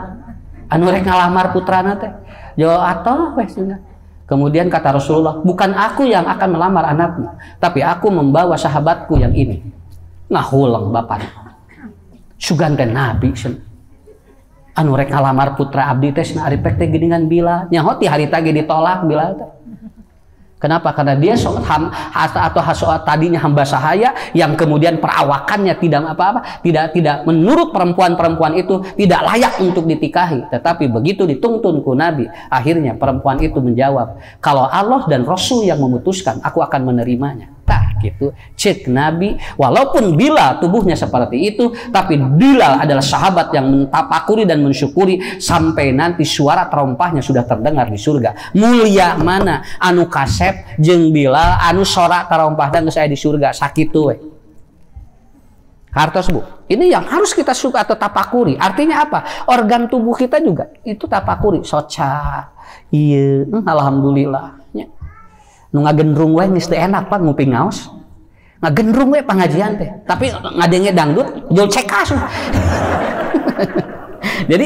[SPEAKER 1] anu rek ngalamar putrana teh. Jo atoh weh cenah. Kemudian kata Rasulullah, bukan aku yang akan melamar anakmu, tapi aku membawa sahabatku yang ini. Ngahulang bapak. Sugan teh nabi cenah. Anu rek ngalamar putra abdi teh cenah ari pek teh geuningan Bilal. Nyaho ti harita ge ditolak Bilal teh. Kenapa? Karena dia tadinya hamba sahaya yang kemudian perawakannya tidak menurut perempuan-perempuan itu tidak layak untuk ditikahi. Tetapi begitu dituntun ku Nabi, akhirnya perempuan itu menjawab, kalau Allah dan Rasul yang memutuskan, aku akan menerimanya. Tah gitu, cek Nabi, walaupun Bilal tubuhnya seperti itu, tapi Bilal adalah sahabat yang mentapakuri dan mensyukuri sampai nanti suara terompahnya sudah terdengar di surga. Mulia mana anu kasep jeung Bilal anu sorak terompah dan saya di surga sakitu we. Hartos, Bu. Ini yang harus kita suka atau tapakuri. Artinya apa? Organ tubuh kita juga itu tapakuri. Soca, iya, alhamdulillah. Nu ngagendrung we geus teu enak Pak nguping ngaos. Ngagendrung we pangajian teh. Tapi ngadenge dangdut jol cekas. Jadi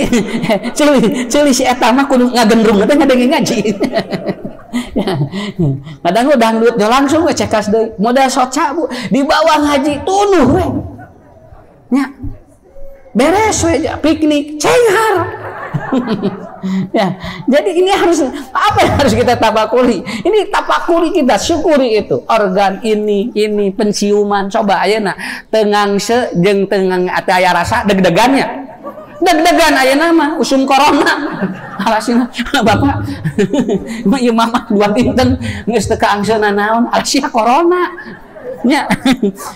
[SPEAKER 1] ceuli si eta mah kudu ngagendrung teh ngadenge ngaji. Kadang dangdut jol langsung we cekas deui. Modal soca, Bu, di bawah ngaji tunuh we. Nya. Beres we piknik cenghar. Ya, jadi ini harus apa yang harus kita tapakuri? Ini tapakuri kita, syukuri itu. Organ ini penciuman. Coba ayeuna tengangse jeung tengang aya rasa deg-degannya. Deg-degan ayeuna mah usum corona. Alasina Bapak. Ieu mama 2 dinten geus teu kaangseuna naon, alasia corona. Nya.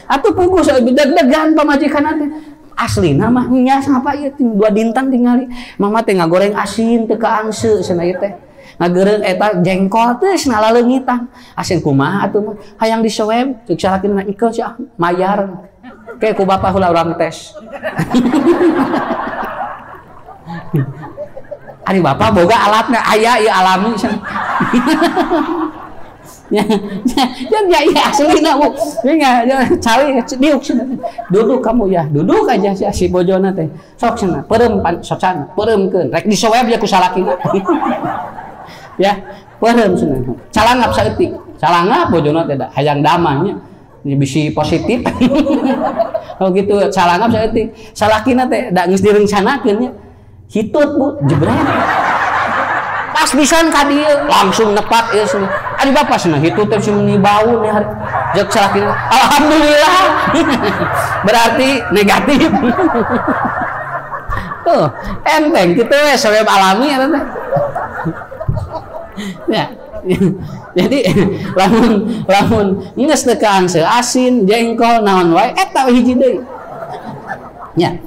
[SPEAKER 1] Atuh puguh deg-degan pamajikanna teh. Asli nama nya apa ya 2 dinten tingali mama teh ngagoreng asin teu kaangse cenah ieu teh ngageureung eta jengkol teh cenah laleungitan asin kumaha atuh mah hayang diseweb ceuk salakina ikeun sia mayar ke ku bapa heula urang tes. Ari bapa boga alatna aya ieu alami cenah. Ya aslina, Bu. Ya cari diuk cenah. Duduk kamu ya, duduk aja si bojona teh. Sok cenah, peureum socan, peureumkeun. Rek disoeb ya ku salakina. Ya, peureum cenah. Calangap saeutik. Calangap bojona teh hayang damahnya. Bisi positif. Kalau gitu calangap saeutik. Salakina teh da geus direncanakeun nya. Hitut, Bu, jebret. Pas pisan ka dieu langsung nepat ieu cenah. Ari bapak cenah hitu teh meni bau nih hari. Jeung salakina alhamdulillah. Berarti negatif. Tuh, enteng kitu we saweb alami eta teh. Ya. Jadi lamun geus teu kaangse asin, jengkol naon wae eta hiji deui. Ya.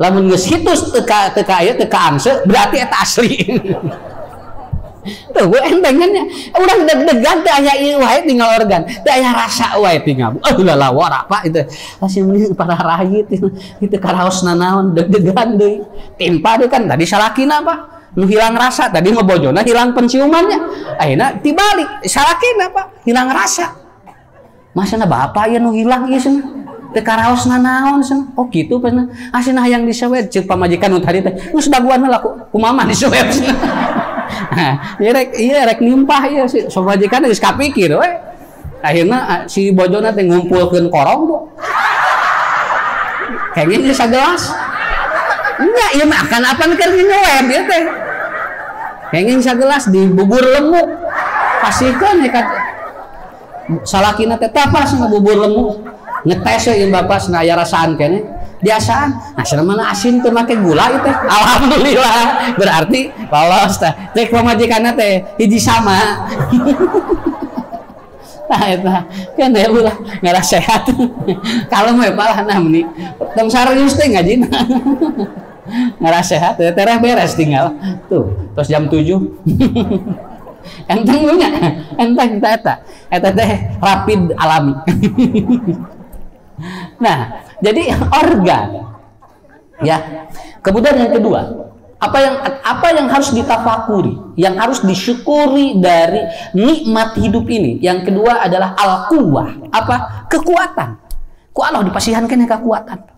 [SPEAKER 1] Lamun geus hitus teka aya teka angse berarti eta asli. Tuh gue entengannya urang deg-degan teh aya ieu wae tinggal organ, teh aya rasa wae tinggal. Ulah lawar apa itu. Masih mending para rahit itu karaosna naon deg-degan deui. Timpa deui kan tadi salakina apa? Nu hilang rasa tadi mah bojona hilang penciumannya. Ayeuna tibalik salakina apa? Hilang rasa. Masana bapak ya nu hilang ieu cenah. Teu karaosna naon cenah. Oh kitu pernah. Asina hayang disewed ceuk pamajikan nu tadi teh. Geus daguan heula ku mama disewed cenah. Nah, rek limpah ya si sobajikan geus kapikir we. Akhirna si bojona teh ngumpulkeun korong bu. Kayaknya geus sagelas. Nya ieu mah akan apan keur nyoet ieu teh. Kayaknya sagelas di bubur lemuk. Pasihkeun ka salakina teh tapas bubur lemuk. Ngetes ieu bapak cenah aya rasaan keneh. Biasaan, nah sana mana asin tuh make gula itu, alhamdulillah berarti lolos teh. Cek pamajikanna teh hiji sama. Nah itu kan ya ulah nggak sehat. Kalau mau palah namni, tong serius teh ngajina. Nggak sehat, tereh beres tinggal. Tuh, terus jam 7. Enteng punya, enteng eta teh rapid alami. Nah, jadi organ, ya. Kemudian yang kedua, apa yang harus ditafakuri, yang harus disyukuri dari nikmat hidup ini. Yang kedua adalah al-quwah, apa? Kekuatan. Ku Allah dipasihankeun kekuatan.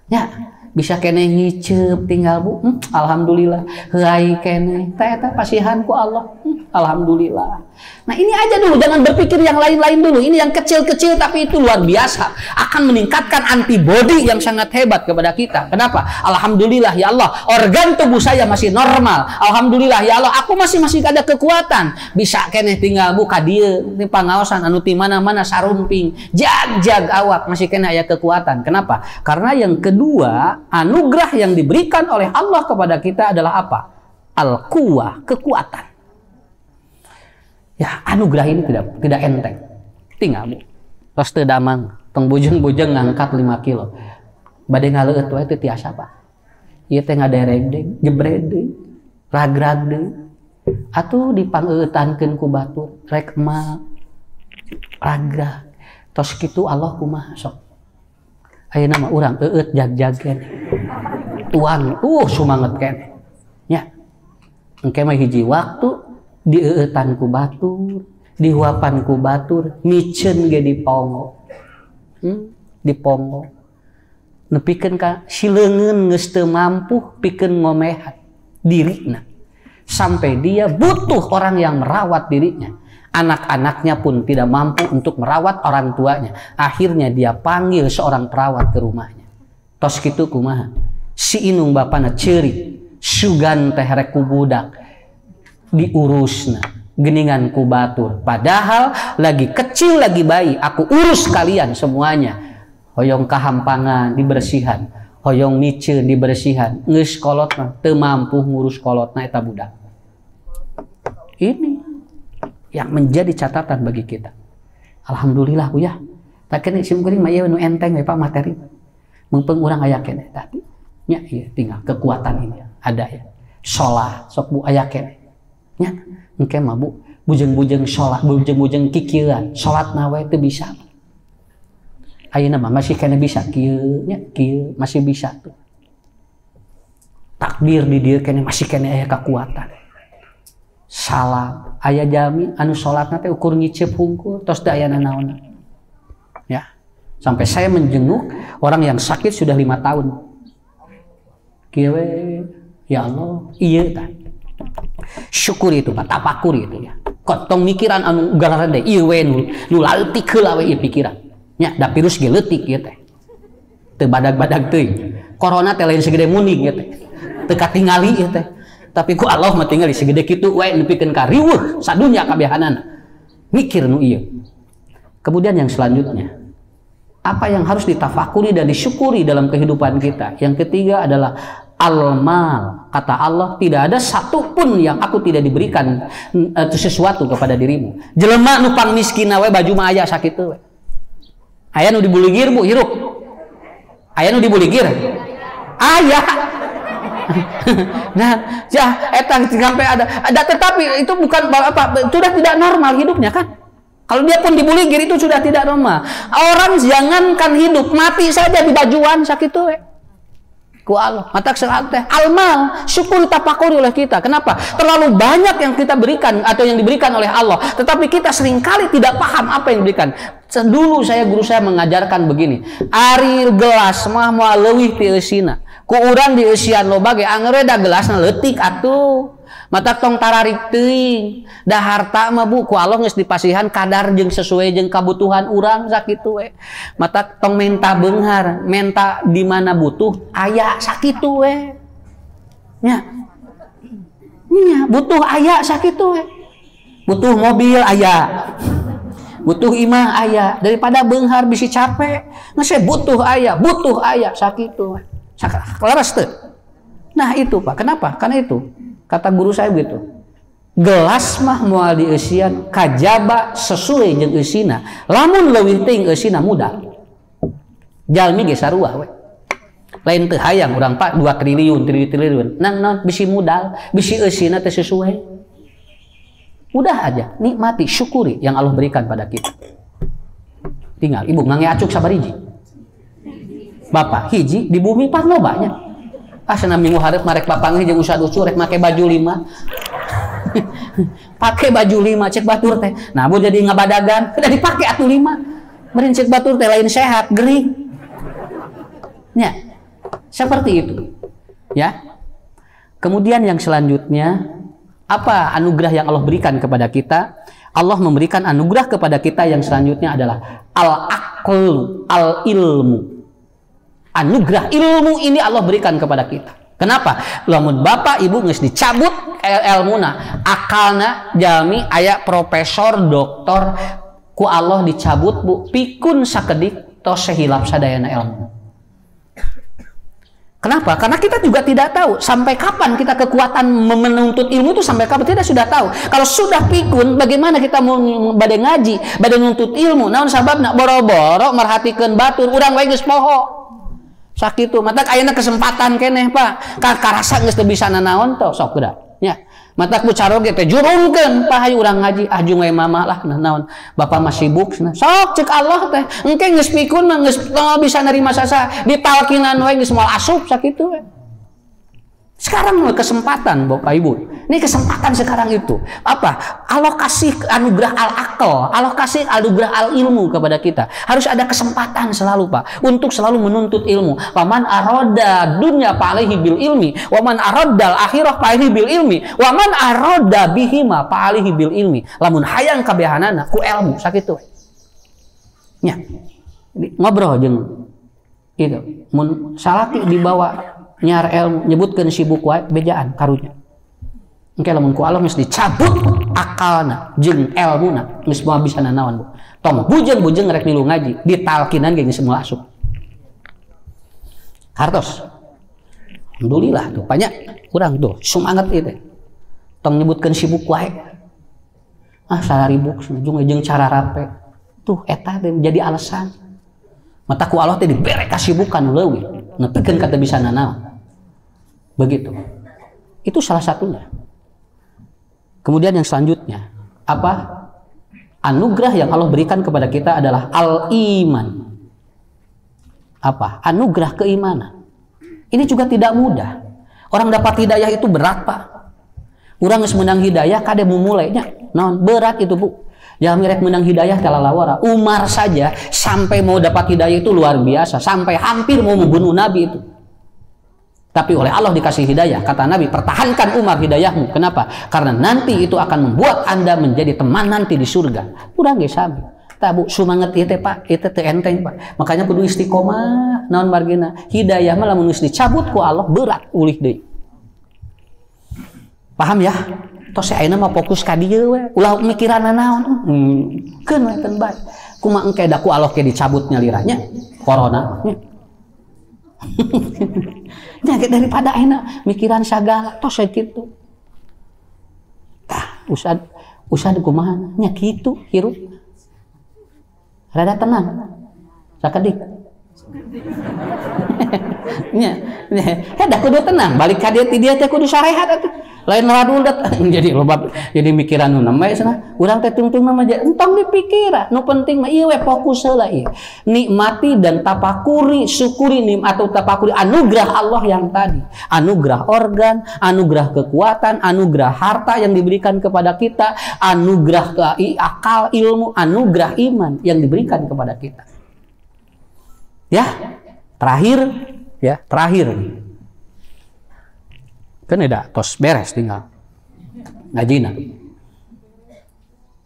[SPEAKER 1] Ya, bisa kene ngiceup tinggal bu, alhamdulillah. Heuai kene, eta pasihan ku Allah, alhamdulillah. Nah ini aja dulu, jangan berpikir yang lain-lain dulu. Ini yang kecil-kecil tapi itu luar biasa, akan meningkatkan antibodi yang sangat hebat kepada kita. Kenapa? Alhamdulillah ya Allah, organ tubuh saya masih normal. Alhamdulillah ya Allah, aku masih ada kekuatan. Bisa kene tinggal buka dia di pangaosan anu ti mana-mana sarumping, jag awak masih kene aya kekuatan. Kenapa? Karena yang kedua, anugerah yang diberikan oleh Allah kepada kita adalah apa? Al-quwah, kekuatan. Ya, anugerah ini tidak enteng. Tinggal bu. Terus teu damang, tong bujeng-bujeng ngangkat 5 kilo. Bade ngaleueut wae teu tiasa Pak. Ieu teh ngadereg deui, jebred deui, ragrag deui. Atuh dipangeueutankeun ku batur, rek ma ragrag. Tos kitu Allah kumaha sok. Ayeuna mah urang eueut jag-jag keneh. Tuang, sumanget keneh. Nya. Engke mah hiji waktu dieueutan ku batur, dihuapan ku batur, miceun ge dipongo. Dipongo. Nepikeun ka sileungeun geus teu mampu pikeun ngomehan dirina. Sampai dia butuh orang yang merawat dirinya. Anak-anaknya pun tidak mampu untuk merawat orang tuanya. Akhirnya dia panggil seorang perawat ke rumahnya. Tos kitu kumaha? Si inung bapana ceurik, sugan teh rek ku budak. Diurusna geningan ku batur, padahal lagi kecil lagi bayi, aku urus kalian semuanya. Hoyong kahampangan dibersihan, hoyong miceun dibersihan, geus kolotna teu mampu ngurus kolotna eta budak. Ini yang menjadi catatan bagi kita. Alhamdulillah bu ya, tak kene sim kuring mah ieu nu enteng we Pak materi. Mumpung urang aya keneh tadi nya ieu tinggal kekuatan ini ada ya. Salat sok bu aya keneh. Nya engke mah bu bujeng-bujeng salat, bujeng-bujeng kikieuan, salatna we teu bisa. Ayeuna mah masih kena bisa kieu nya, kieu masih bisa tuh. Takbir di dieu kene masih kena aya kekuatan. Salam aya jami anu salatna teh ukur ngiceup hungkul tos teu aya nanaonna. Ya. Sampai saya menjenguk orang yang sakit sudah 5 tahun. Kieu we ya Allah, ieu tah. Syukuri itu Pak, tapakuri itu ya. Kotong mikiran anu galaran deh, ieu we nu leutik heula we ieu pikiran. Nya da virus ge leutik ieu teh. Teu badag-badag teuing. Corona teh lain segede muning ieu teh. Teu katingali ieu teh. Tapi ku Allah mah tingali segede kitu we nepikeun ka riweuh sadunya kabehanana. Mikir nu ieu. Kemudian yang selanjutnya, apa yang harus ditafakuri dan disyukuri dalam kehidupan kita? Yang ketiga adalah al-mal. Kata Allah, tidak ada satu pun yang aku tidak diberikan sesuatu kepada dirimu. Jelema nu pang miskin we baju mah aya sakitu we. Aya nu dibuligir bu hirup. Aya nu dibuligir. Ayah. Nah, ya etang sampai ada tetapi itu bukan apa, sudah tidak normal hidupnya kan. Kalau dia pun dibuligir itu sudah tidak normal. Orang jangankan hidup, mati saja di bajuan sakit tuh. Ku Allah, mata serat teh almal, syukur tapakuri oleh kita. Kenapa? Terlalu banyak yang kita berikan atau yang diberikan oleh Allah, tetapi kita seringkali tidak paham apa yang diberikan. Dulu guru saya mengajarkan begini, ari gelas mah moal leuwih ti eusina. Ku urang di eusian loba ge angeureda gelasna leutik atuh. Mata tong tararik teuing. Da harta mah Bu ku Allah geus dipasihan kadar jeung sesuai jeung kabutuhan urang sakitu we. Mata tong menta beunghar, menta di mana butuh aya sakitu we. Nya. Nya butuh aya sakitu we. Butuh mobil aya. Butuh imah aya, daripada beunghar bisi capek. Ngeus butuh aya sakitu we. Laras teu? Nah itu Pak, kenapa? Karena itu kata guru saya begitu. Gelas mah moal dieusian kajaba sesuai jeung eusina. Lamun leuwih teuing eusina mudah. Jalmi ge sarua we. Lain teu hayang urang Pak 2 triliun. Nang bisi modal, bisi eusina teh sesuai. Udah aja, nikmati, syukuri yang Allah berikan pada kita. Tinggal ibu ngange acuk sabariji. Bapak hiji di bumi pas lobanya. Sana minggu hareup marek bapak jeung usah ucur rek make baju 5. Pakai baju 5 cek batur teh. Nah, bu jadi ngabadagan, udah dipake atuh 5. Meureun cek batur teh lain sehat, gering. Ya. Seperti itu. Ya. Kemudian yang selanjutnya, apa anugerah yang Allah berikan kepada kita? Allah memberikan anugerah kepada kita yang selanjutnya adalah al-aqlu, al-ilmu. Anugerah ilmu ini Allah berikan kepada kita. Kenapa? Lamun bapak ibu geus dicabut ilmuna, akalna jalmi aya profesor, doktor, ku Allah dicabut Bu, pikun sakedik tos sehilap sadayana ilmu. Kenapa? Karena kita juga tidak tahu sampai kapan kita kekuatan menuntut ilmu itu, sampai kapan kita sudah tahu. Kalau sudah pikun, bagaimana kita mau bade ngaji, bade nuntut ilmu? Naon sababna? Boro-boro merhatikeun batur, urang wae geus poho. Sakitu, mata ayeuna kesempatan keneh Pak. Karasa geus teu bisa nanaon to, sok udah. Nya. Mata ku caroge teh jurungkeun pahayu urang ngaji, ajung we mama lah naon. Bapak mah sibuk. Sok cek Allah teh. Engke geus pikun mah geus bisa nerima sasa, ditalkinan we geus moal asup sakitu we. Sekarang kesempatan Bapak Ibu. Ini kesempatan sekarang itu. Apa? Allah kasih anugerah al-aql, Allah kasih anugerah al-ilmu kepada kita. Harus ada kesempatan selalu Pak untuk selalu menuntut ilmu. Waman aroda dunya fa'alaihi bil ilmi, waman aroda al-akhirah fa'alaihi bil ilmi, waman aroda bihima fa'alaihi bil ilmi. Lamun hayang kabehanana ku ilmu sakitu. Nya. Ngobrol jeung itu. Mun salaki dibawa nyar ilmu nyebutkeun sibuk wae bejaan karunya. Engke lamun ku Allah geus dicabut akalna jeung ilmuna geus moal bisa nanaon Bu. Tong bujeng-bujeng rek milu ngaji, ditalkinan ge geus moal asup. Hartos. Alhamdulillah tuh banyak kurang tuh semangat itu. Tong nyebutkeun sibuk wae. Sararibuk jeung cara rape. Tuh eta teh jadi alasan. Mata ku Allah teh dibere kasibukan leuwih, nepikeun kata bisa nanaon. Begitu. Itu salah satunya. Kemudian yang selanjutnya, apa? Anugerah yang Allah berikan kepada kita adalah al-iman. Apa? Anugerah keimanan. Ini juga tidak mudah. Orang dapat hidayah itu berat, Pak. Urang geus meunang hidayah kade mumulainya. Naon berat itu, Bu. Jalmi rek menang hidayah kalalawara. Umar saja sampai mau dapat hidayah itu luar biasa, sampai hampir mau membunuh Nabi itu. Tapi oleh Allah dikasih hidayah. Kata Nabi, pertahankan Umar hidayahmu. Kenapa? Karena nanti itu akan membuat Anda menjadi teman nanti di surga. Urang ge sami. Tah Bu, sumanget ieu teh Pak, ieu teh teu enteng Pak. Makanya kudu istiqomah naon margina. Hidayah mah lamun geus dicabut ku Allah berat ulih deui. Paham ya? Tos ayeuna mah fokus ka dieu we, ulah mikiranna naon. Keun we keun bae. Kumaha engke da ku Allah ke dicabut nyaliranya corona. Nya daripada ayeuna mikiran sagala tos kitu. Tah, usad kumaha nya kitu hirup. Rada tenang. Sakedik. Nya dah kudu tenang balik ka dia teh kudu sarehat atuh lain radulat jadi loba jadi mikiran nu nama sana urang teh tungtung nama aja entong dipikira nu penting mah ieu we fokus heula ieu nikmati dan tapakuri syukuri nikmat atau tapakuri anugerah Allah yang tadi anugerah organ anugerah kekuatan anugerah harta yang diberikan kepada kita anugerah akal ilmu anugerah iman yang diberikan kepada kita ya terakhir kan udah tos beres tinggal ngajina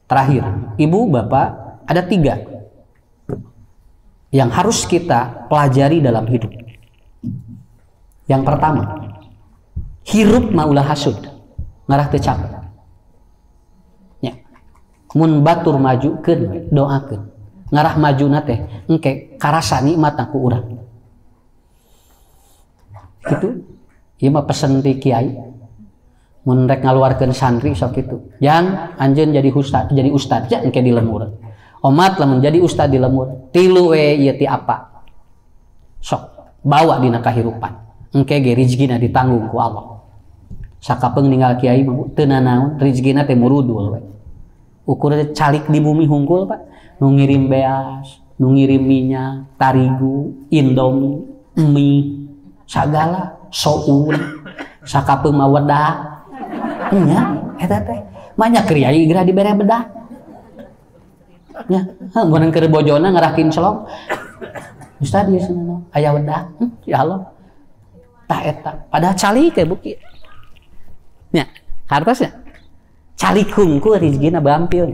[SPEAKER 1] terakhir ibu bapak ada 3 yang harus kita pelajari dalam hidup. Yang pertama hirup maulah hasud ngarah teu capek nya mun batur majukeun doakeun ngarah majuna teh engke karasa nikmatna ku urang gitu. Ieu mah pesen ti kiai mun rek ngaluarkeun santri sok kitu jang anjeun jadi ustad ja engke di lemur omat lamun jadi ustad di lemur tilu we ieu ti apa sok bawa dina kahirupan engke ge rezekina ditanggung ku Allah sakapeung ninggal kiai mah teu nanaon rezekina teh murudul we ukur calik di bumi hungkul Pak nu ngirim beas nu ngirim minyak tarigu indomie mie sagala soun sakapeung mah wedah nya eta teh manya kriai geura dibere bedah nya mun keur bojona ngarahkeun celok Ustaz ieu sana aya wedah ya Allah tah eta padahal calik teh bukti nya hartosnya calik hungkul rezekina bampil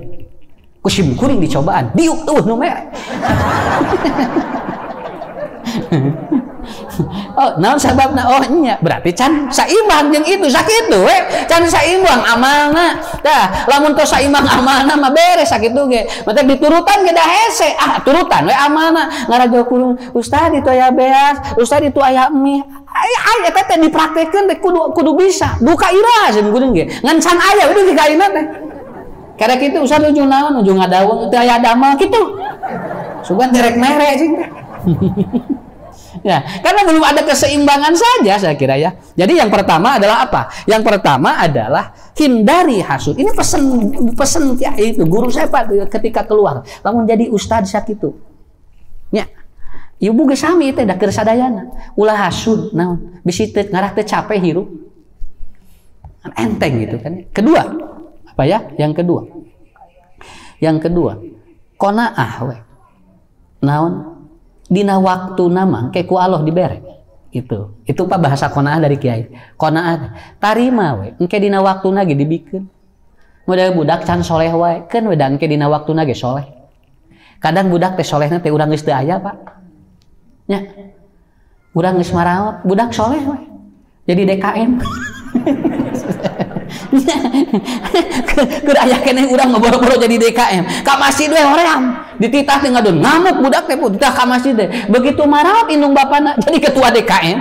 [SPEAKER 1] ku simkuring dicobaan diuk nu mere oh naon sababna oh nya berarti can saimbang jeung itu sakitu we can saimbang amalna tah lamun tos saimbang amalna mah beres sakitu ge mate diturutan ge dah hese turutan we amalna ngarajo kurung ustad itu aya beas ustad itu aya mie aya eta teh dipraktekeun teh kudu bisa buka ira cenah kudu ge ngan can aya we di kaina teh kada kitu ustad ujung naon ujung ngadaweung teu aya damal kitu sugan derek mere cing teh ya, karena belum ada keseimbangan saja saya kira ya. Jadi yang pertama adalah apa? Yang pertama adalah hindari hasud. Ini pesen ya, itu guru saya Pak ketika keluar. Lamun jadi ustadz sakitu. Ya. Ibu ge sami teh da keur sadayana. Ulah hasud naon? Bisi teu ngarah teu capek hirup. Enteng gitu kan. Kedua, apa ya? Yang kedua. Qanaah we. Naon? Dina waktu nama kayak ku Allah dibere itu Pak bahasa qanaah dari kiai qanaah tarima we engke dina waktuna ge dibikeun modal budak can soleh wae keun we da engke dina waktuna ge soleh kadang budak teh solehna teh urang geus teu aya Pak nya urang geus maraot budak soleh we jadi DKM keur aya keneh urang mah boro-boro jadi DKM ka masjid we hoream dititah teh ngadon ngamuk budak teh dititah ka masjid teh begitu maraot indung bapana jadi ketua DKM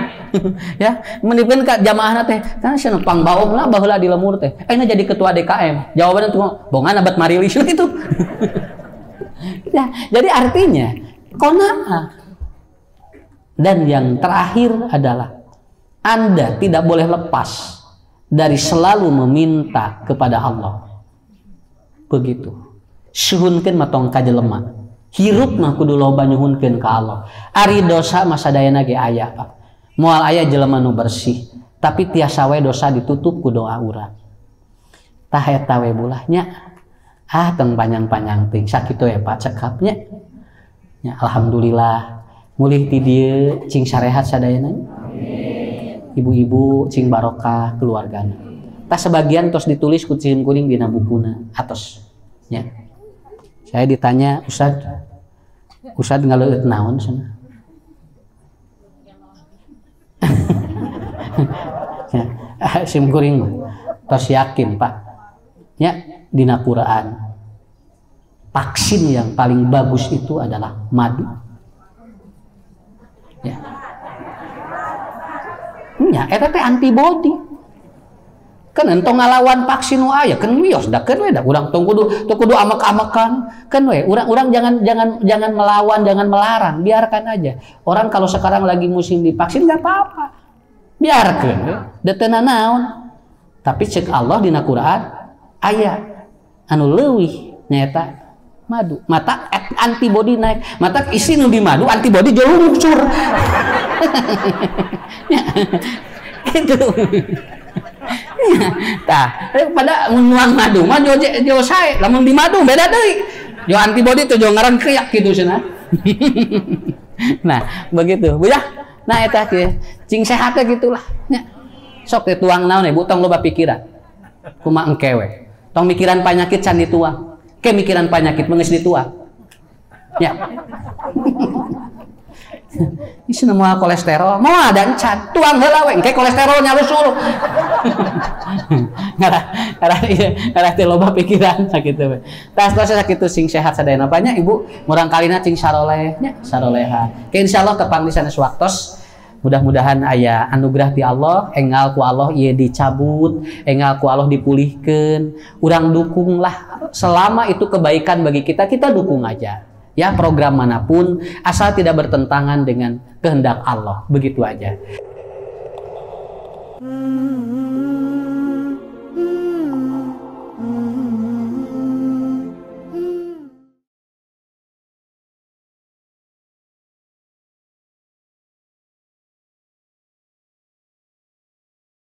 [SPEAKER 1] ya menipkeun ka jamaahna teh kan cenah pangbaomna baheula di lemur teh ayeuna jadi ketua DKM jawabanna tuh bongan abad marilis gitu ya jadi artinya qanaah dan yang terakhir adalah Anda tidak boleh lepas dari selalu meminta kepada Allah. Begitu. Suhunkeun mah tong kajelema. Hirup mah kudu loba nyuhunkeun ka Allah. Ari dosa mah sadayana ge aya, Pak. Moal aya jelema nu bersih, tapi tiasa we dosa ditutup ku doa urang. Tah eta we bulahnya. Teng panjang-panjang teuing sakitu ya Pak cekapnya. Ya alhamdulillah mulih ti dieu cing sarehat sadayana. Ibu-ibu cing barokah keluargana. Tah sebagian tos ditulis ku cing kuring dina bukuna atos. Ya. Saya ditanya, Ustad ngaleueut naon cenah? Ya, sim kuring tos yakin, Pak. Ya, dina Quran. Vaksin yang paling bagus itu adalah madu. Ya. Nya eta teh antibody. Kan entong ngalawan vaksin aya kan wios da kan we da urang tong kudu amek-amekan kan we urang jangan melawan, jangan melarang, biarkan aja. Orang kalau sekarang lagi musim divaksin enggak apa-apa. Biarkan da teu naon. Tapi cek Allah dina Quran aya anu leuwih nyaeta madu. Mata antibody naik, mata isi nu di madu antibody jauh luncur. Gitu. Tah, pada nuang madu mah jo sae, lamun di madu beda deui. Jo antibody teh jo ngaran kriak kitu cenah. Nah, begitu. Bu ya. Nah eta kieu, cing sehat teh gitulah nya. Sok teh tuang naon ibu tong loba pikiran. Kumaha engke we. Tong mikiran penyakit can dituang. Ke mikiran penyakit mah geus dituang. Ya. Ini semua kolesterol, mau ada encan, tuang heula we, engke kolesterolnya lusul. Ngarah teh loba pikiran sakitu we. Tas sakitu sing sehat sadayana banyak ibu, murang kalina cing saroleh nya, saroleha. Ke insyaallah tepang di sana sewaktos. Mudah-mudahan aya anugerah ti Allah, enggal ku Allah ieu dicabut, enggal ku Allah dipulihkeun. Urang dukunglah selama itu kebaikan bagi kita, kita dukung aja. Ya, program manapun asal tidak bertentangan dengan kehendak Allah, begitu aja.